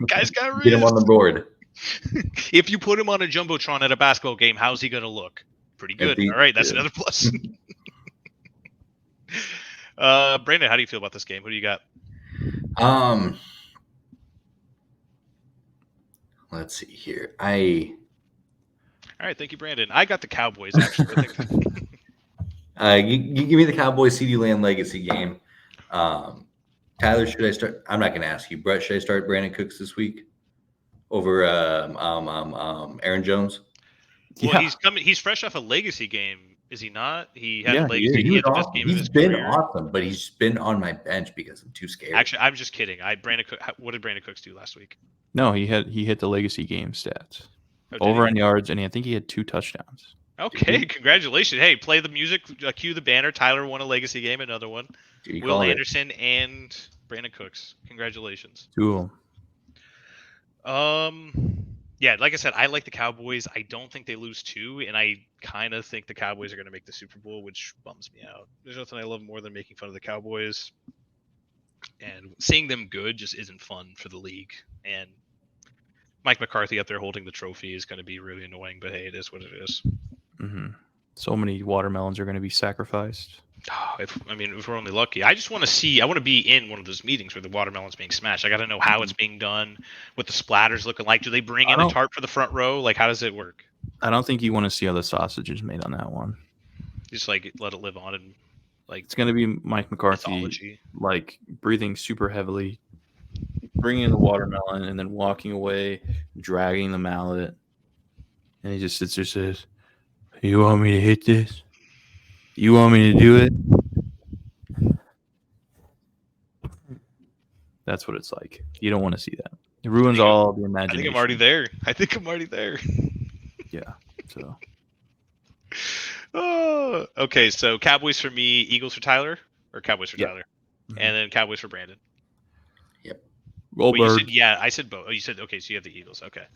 Guys got Get him on Riz. the board. If you put him on a jumbotron at a basketball game, how's he gonna look? Pretty good. All right, that's another plus. Brandon, how do you feel about this game? Who do you got? Let's see here. All right, thank you, Brandon. I got the Cowboys actually. I think. Give me the Cowboys CeeDee Lamb legacy game. Tyler, should I start? I'm not going to ask you, Brett. Should I start Brandon Cooks this week over Aaron Jones? Well, Yeah. He's fresh off a legacy game, is he not? He had Yeah, a legacy. He He had the was best awesome. game of He's his been career. awesome, but he's been on my bench because I'm too scared. Actually, I'm just kidding. What did Brandon Cooks do last week? No, he hit the legacy game stats. Oh, Over on yards, and I think he had 2 touchdowns. Okay, congratulations. Hey, play the music, cue the banner. Tyler won a legacy game, another one. Will Anderson and Brandon Cooks. Congratulations. 2 of them. Yeah, like I said, I like the Cowboys. I don't think they lose 2, and I kind of think the Cowboys are going to make the Super Bowl, which bums me out. There's nothing I love more than making fun of the Cowboys. And seeing them good just isn't fun for the league. And Mike McCarthy up there holding the trophy is going to be really annoying, but hey, it is what it is. Mm-hmm. So many watermelons are going to be sacrificed. If we're only lucky. I just want to see. I want to be in one of those meetings where the watermelon's being smashed. I got to know how it's being done, what the splatters looking like. Do they bring in a tarp for the front row? Like, how does it work? I don't think you want to see how the sausage is made on that one. Just like let it live on, and like it's going to be Mike McCarthy, mythology. Like breathing super heavily, bringing in the watermelon, and then walking away, dragging the mallet, and he just sits there and says, "You want me to hit this? You want me to do it?" That's what it's like. You don't want to see that. It ruins all the imagination. I think I'm already there. Yeah. So. Oh, okay. So Cowboys for me, Eagles for Tyler, or Cowboys for Tyler, and then Cowboys for Brandon. Yep. Goldberg. I said both. Oh, you said okay. So you have the Eagles. Okay.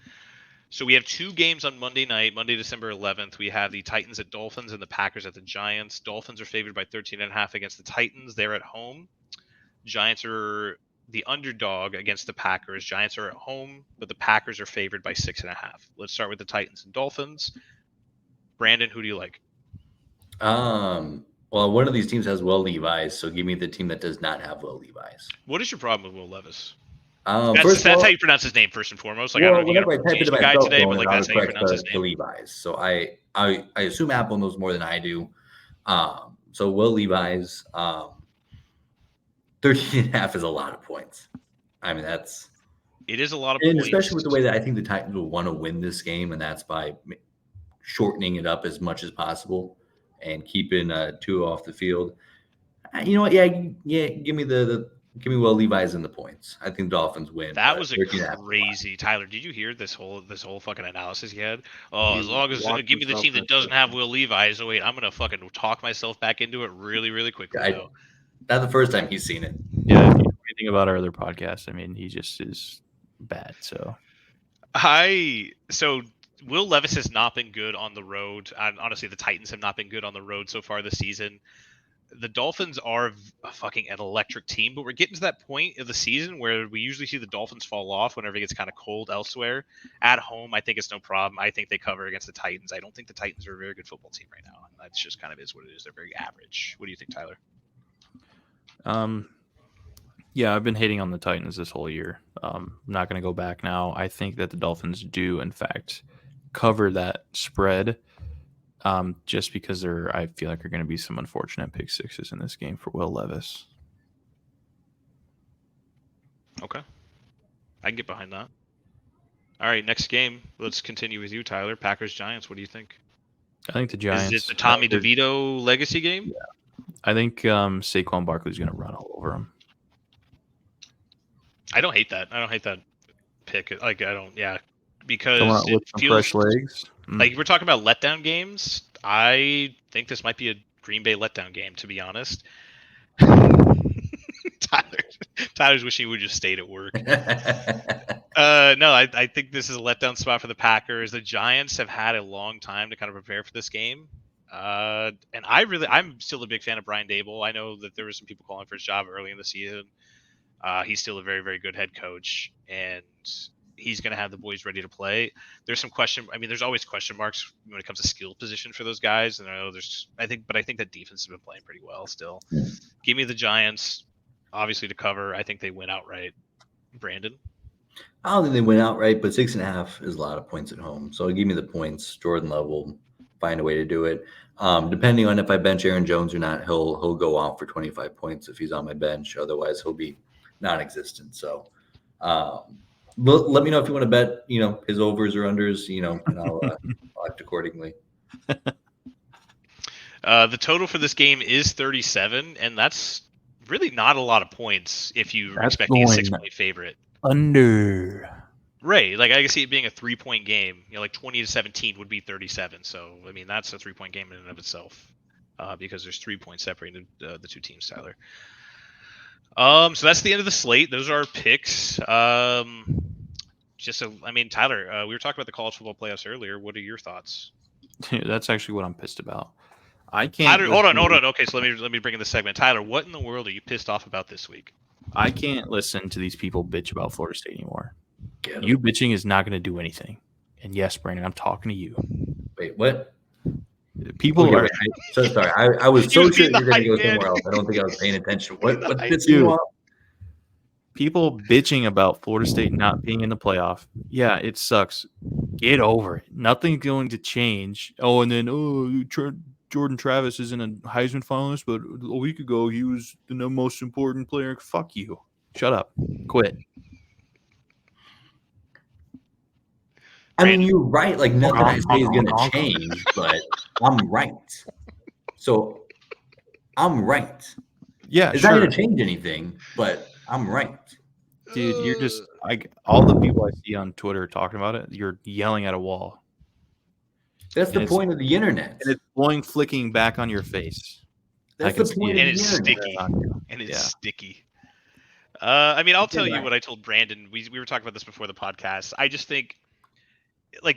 So we have 2 games on Monday night, Monday, December 11th. We have the Titans at Dolphins and the Packers at the Giants. Dolphins are favored by 13.5 against the Titans. They're at home. Giants are the underdog against the Packers. Giants are at home, but the Packers are favored by 6.5. Let's start with the Titans and Dolphins. Brandon, who do you like? Well, one of these teams has Will Levis, so give me the team that does not have Will Levis. What is your problem with Will Levis? That's how you pronounce his name first and foremost. Like, I don't know, you got to change the guy today, but like that's how you pronounce his name. Levi's. So I assume Apple knows more than I do. So Will Levis, 13.5 is a lot of points. I mean, it is a lot of points, especially with the way that I think the Titans will want to win this game, and that's by shortening it up as much as possible and keeping Tua off the field. You know what? Yeah. Give me Will Levis in the points. I think the Dolphins win. That was a crazy. Tyler, did you hear this whole fucking analysis he had? Oh, as long as give me the team that doesn't have Will Levis. So wait, I'm gonna fucking talk myself back into it really, really quickly. Not the first time he's seen it. Yeah. If you know anything about our other podcast, I mean, he just is bad. So Will Levis has not been good on the road. Honestly, the Titans have not been good on the road so far this season. The Dolphins are fucking an electric team, but we're getting to that point of the season where we usually see the Dolphins fall off whenever it gets kind of cold elsewhere. At home, I think it's no problem. I think they cover against the Titans. I don't think the Titans are a very good football team right now. That's just kind of is what it is. They're very average. What do you think, Tyler? Yeah, I've been hating on the Titans this whole year. I'm not going to go back now. I think that the Dolphins do, in fact, cover that spread. Just because I feel like are going to be some unfortunate pick sixes in this game for Will Levis. Okay. I can get behind that. All right, next game. Let's continue with you, Tyler. Packers-Giants. What do you think? I think the Giants. Is it the Tommy DeVito legacy game? Yeah. I think Saquon Barkley's going to run all over him. I don't hate that. Pick. Like, I don't, yeah. Because it feels fresh legs. Like, we're talking about letdown games. I think this might be a Green Bay letdown game, to be honest. Tyler's wishing he would just stayed at work. No, I think this is a letdown spot for the Packers. The Giants have had a long time to kind of prepare for this game. And I'm still a big fan of Brian Dable. I know that there were some people calling for his job early in the season. He's still a very, very good head coach, and he's going to have the boys ready to play. There's there's always question marks when it comes to skill position for those guys. And I think that defense has been playing pretty well still. Give me the Giants, obviously to cover. I think they win outright. Brandon? I don't think they win outright, but 6.5 is a lot of points at home. So give me the points. Jordan Love will find a way to do it. Depending on if I bench Aaron Jones or not, he'll go off for 25 points if he's on my bench. Otherwise, he'll be non-existent. So let me know if you want to bet, his overs or unders, and I'll act accordingly. The total for this game is 37, and that's really not a lot of points if you're expecting a 6-point favorite. Under. Right. Like, I can see it being a 3-point game. 20-17 would be 37. So, I mean, that's a 3-point game in and of itself because there's 3 points separating the two teams, Tyler. So that's the end of the slate. Those are our picks. Tyler, we were talking about the college football playoffs earlier. What are your thoughts? That's actually what I'm pissed about. I can't. Tyler, hold on. Okay, so let me bring in the segment. Tyler, what in the world are you pissed off about this week? I can't listen to these people bitch about Florida State anymore. You bitching is not going to do anything. And yes, Brandon, I'm talking to you. Wait, what? People are. So sorry. I was so sure you're going to go somewhere else. I don't think I was paying attention. What pissed you off? People bitching about Florida State not being in the playoff. Yeah, it sucks. Get over it. Nothing's going to change. Oh, and then Jordan Travis isn't a Heisman finalist, but a week ago he was the most important player. Fuck you. Shut up. Quit. I mean, you're right. Like, nothing I say is going to change, but I'm right. So, I'm right. Yeah, it's not going to change anything, but I'm right. Dude, you're just all the people I see on Twitter talking about it, you're yelling at a wall. That's the point of the internet. And it's blowing flicking back on your face. That's the point of the internet. Sticky. And it's sticky. I'll tell you what I told Brandon. We were talking about this before the podcast. I just think,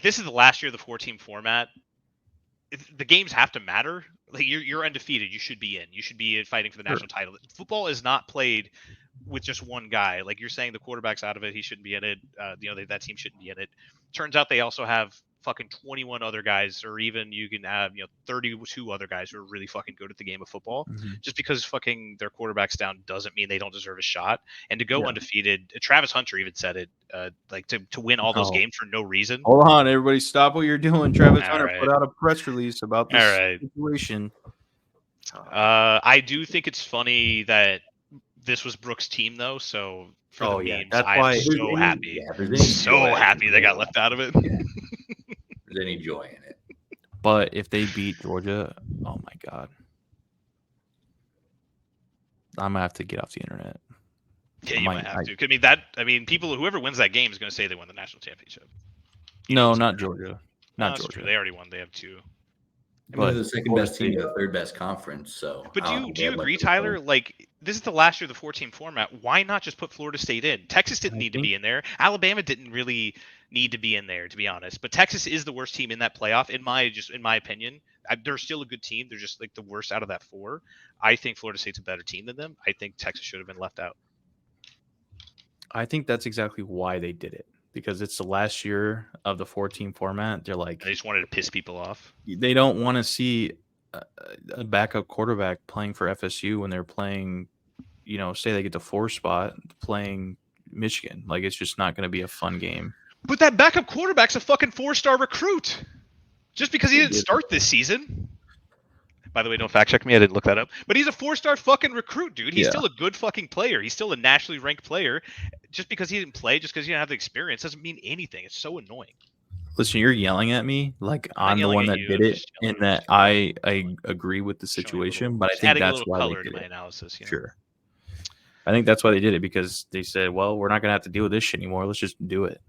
this is the last year of the 4-team format. The games have to matter. Like, you're undefeated. You should be in. You should be fighting for the national title. Football is not played with just one guy. Like, you're saying the quarterback's out of it. He shouldn't be in it. That team shouldn't be in it. Turns out they also have fucking 21 other guys, or even you can have 32 other guys who are really fucking good at the game of football. Just because fucking their quarterback's down doesn't mean they don't deserve a shot. And to go undefeated, Travis Hunter even said it, to win all those games for no reason. Hold on, everybody, stop what you're doing. Travis Hunter put out a press release about this situation. I do think it's funny that this was Brooks' team, though. So for the memes, that's I'm why so happy. Happy they got left out of it. There's any joy in it. But if they beat Georgia, oh my God, I'm gonna have to get off the internet. Yeah, you might have to. Whoever wins that game is going to say they won the national championship. No, not Georgia. Not Georgia. True. They already won. They have 2. But the second best team, the third best conference. So, but do you agree, Tyler? Like, this is the last year of the 4-team format. Why not just put Florida State in? Texas didn't need to be in there. Alabama didn't really need to be in there, to be honest. But Texas is the worst team in that playoff, in my opinion. They're still a good team. They're just the worst out of that 4. I think Florida State's a better team than them. I think Texas should have been left out. I think that's exactly why they did it. Because it's the last year of the 4-team format. They're they just wanted to piss people off. They don't want to see a backup quarterback playing for FSU when they're playing, say they get the 4 spot playing Michigan. Like, it's just not going to be a fun game. But that backup quarterback's a fucking 4-star recruit. Just because he didn't start this season. By the way, don't fact check me. I didn't look that up. But he's a 4-star fucking recruit, dude. He's still a good fucking player. He's still a nationally ranked player. Just because he didn't play, just because he didn't have the experience, doesn't mean anything. It's so annoying. Listen, you're yelling at me like I'm the one that did it, and that I agree with the situation. But I think that's why they did it. Analysis, Sure. I think that's why they did it, because they said, well, we're not going to have to deal with this shit anymore. Let's just do it.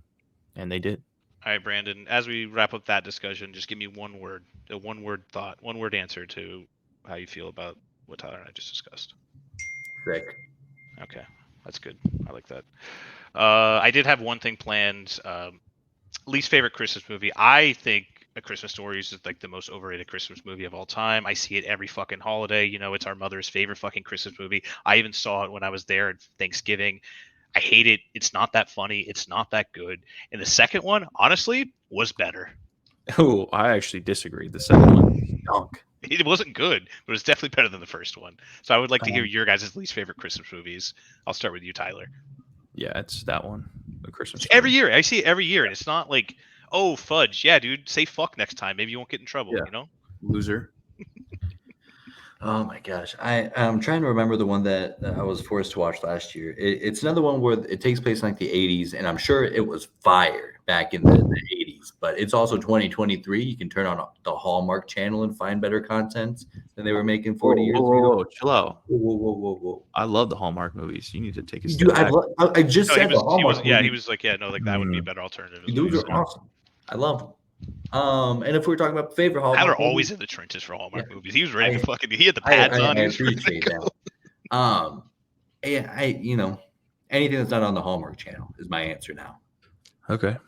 And they did. All right, Brandon, as we wrap up that discussion, just give me one word, a one-word thought, one-word answer to how you feel about what Tyler and I just discussed. Sick. Okay, that's good. I like that. I did have one thing planned. Least favorite Christmas movie. I think A Christmas Story is like the most overrated Christmas movie of all time. I see it every fucking holiday. You know, it's our mother's favorite fucking Christmas movie. I even saw it when I was there at Thanksgiving. I hate it. It's not that funny. It's not that good. And the second one, honestly, was better. Oh, I actually disagree. The second one stunk. It wasn't good, but it was definitely better than the first one. So I would like to hear your guys' least favorite Christmas movies. I'll start with you, Tyler. Yeah, it's that one. The Christmas Every year. I see it every year. And it's not like, oh, fudge. Yeah, dude, say fuck next time. Maybe you won't get in trouble, you know? Loser. Oh my gosh. I'm trying to remember the one that I was forced to watch last year. It's another one where it takes place in like the 80s, and I'm sure it was fire back in the 80s, but it's also 2023. You can turn on the Hallmark channel and find better content than they were making 40 years ago. Whoa, chill out. Whoa. I love the Hallmark movies. You need to take a step Dude, back. I just said the Hallmark he was like, yeah, no, like that would be a better alternative. Those are awesome. I love them. And if we're talking about favorite Hallmark, Tyler always in the trenches for Hallmark movies. He was ready to fucking. He had the pads on. I appreciate that. Anything that's not on the Hallmark channel is my answer now. Okay.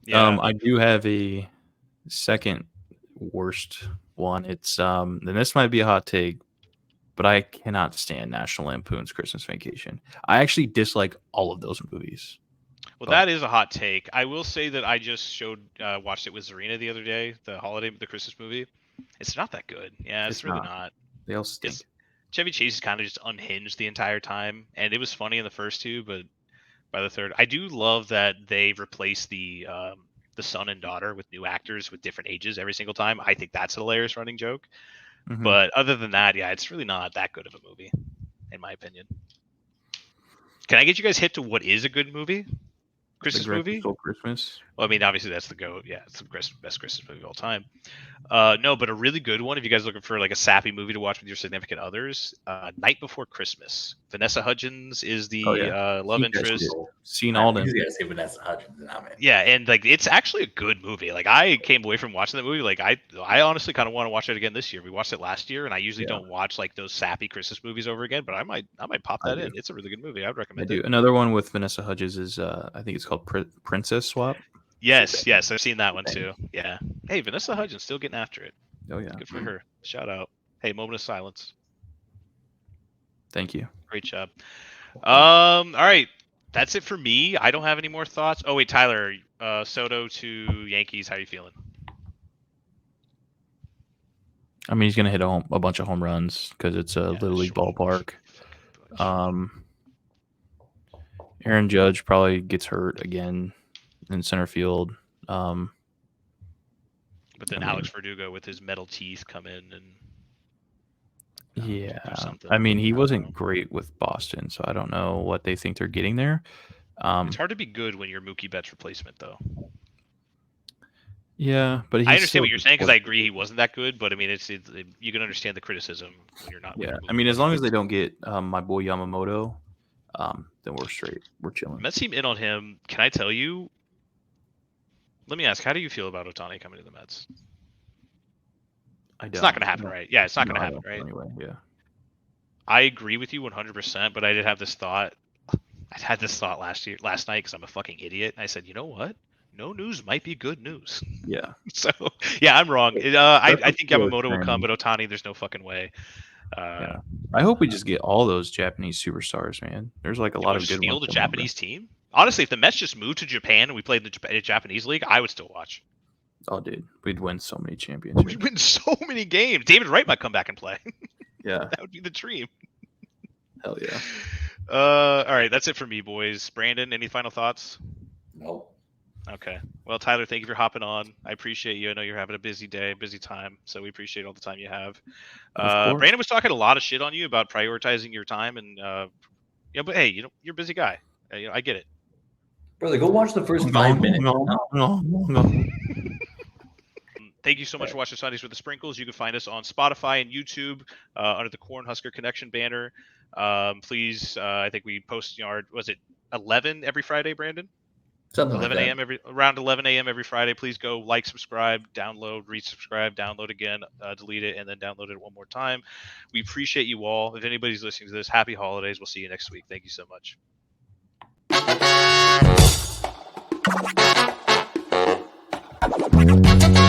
Yeah. I do have a second worst one. It's and this might be a hot take, but I cannot stand National Lampoon's Christmas Vacation. I actually dislike all of those movies. Well, that is a hot take. I will say that I just watched it with Zarina the other day, the Christmas movie. It's not that good. Yeah, it's really not. They all stink. Chevy Chase is kind of just unhinged the entire time, and it was funny in the first two, but by the third, I do love that they've replaced the son and daughter with new actors with different ages every single time. I think that's a hilarious running joke. Mm-hmm. But other than that, yeah, it's really not that good of a movie, in my opinion. Can I get you guys hit to what is a good movie? Christmas movie? Christmas. Well, I mean, obviously that's the GOAT. Yeah, it's the best Christmas movie of all time. No, but a really good one if you guys are looking for like a sappy movie to watch with your significant others. Night Before Christmas. Vanessa Hudgens is the love interest. Seen all them. You gotta say Vanessa Hudgens, man. Yeah, and like it's actually a good movie. Like I came away from watching that movie. Like I honestly kind of want to watch it again this year. We watched it last year, and I usually don't watch like those sappy Christmas movies over again. But I might pop that in. It's a really good movie. I would recommend it. Another one with Vanessa Hudgens is I think it's called Princess Swap. Yes, I've seen that one too. Yeah. Hey, Vanessa Hudgens still getting after it. Oh yeah. Good for her. Shout out. Hey, moment of silence. Thank you. Great job. All right. That's it for me. I don't have any more thoughts. Oh wait, Tyler, Soto to Yankees, how are you feeling? I mean, he's gonna hit a bunch of home runs because it's a Little League ballpark. Aaron Judge probably gets hurt again in center field. But then Alex Verdugo with his metal teeth come in and yeah. I mean, he wasn't great with Boston, so I don't know what they think they're getting there. It's hard to be good when you're Mookie Betts' replacement, though. Yeah, but I understand what you're saying because I agree he wasn't that good. But I mean, it's you can understand the criticism when you're not. Yeah, I mean, as long as they don't get my boy Yamamoto, then we're straight. We're chilling. Mets team in on him. Can I tell you? Let me ask, how do you feel about Ohtani coming to the Mets? It's not going to happen, right? Yeah, it's not going to happen, right? Anyway, yeah. I agree with you 100%, but I did have this thought. I had this thought last night because I'm a fucking idiot. I said, you know what? No news might be good news. Yeah. So, yeah, I'm wrong. I think Yamamoto will come, but Ohtani, there's no fucking way. Yeah. I hope we just get all those Japanese superstars, man. There's like a lot of good ones. Steal the Japanese team? Honestly, if the Mets just moved to Japan and we played in the Japanese league, I would still watch. Oh, dude, we'd win so many championships. We'd win so many games. David Wright might come back and play. Yeah. That would be the dream. Hell yeah. All right, that's it for me, boys. Brandon, any final thoughts? No. Okay. Well, Tyler, thank you for hopping on. I appreciate you. I know you're having a busy day, busy time, so we appreciate all the time you have. Brandon was talking a lot of shit on you about prioritizing your time, and but hey, you're a busy guy. I get it. Brother, go watch the first 5 minutes. No. Thank you so much for watching Sundays with the Sprinkles. You can find us on Spotify and YouTube under the Cornhusker Connection banner. Please, I think we post was it 11 every Friday, Brandon? Something 11 like a.m. around 11 a.m. every Friday. Please go like, subscribe, download, resubscribe, download again, delete it, and then download it one more time. We appreciate you all. If anybody's listening to this, happy holidays. We'll see you next week. Thank you so much. Thank you.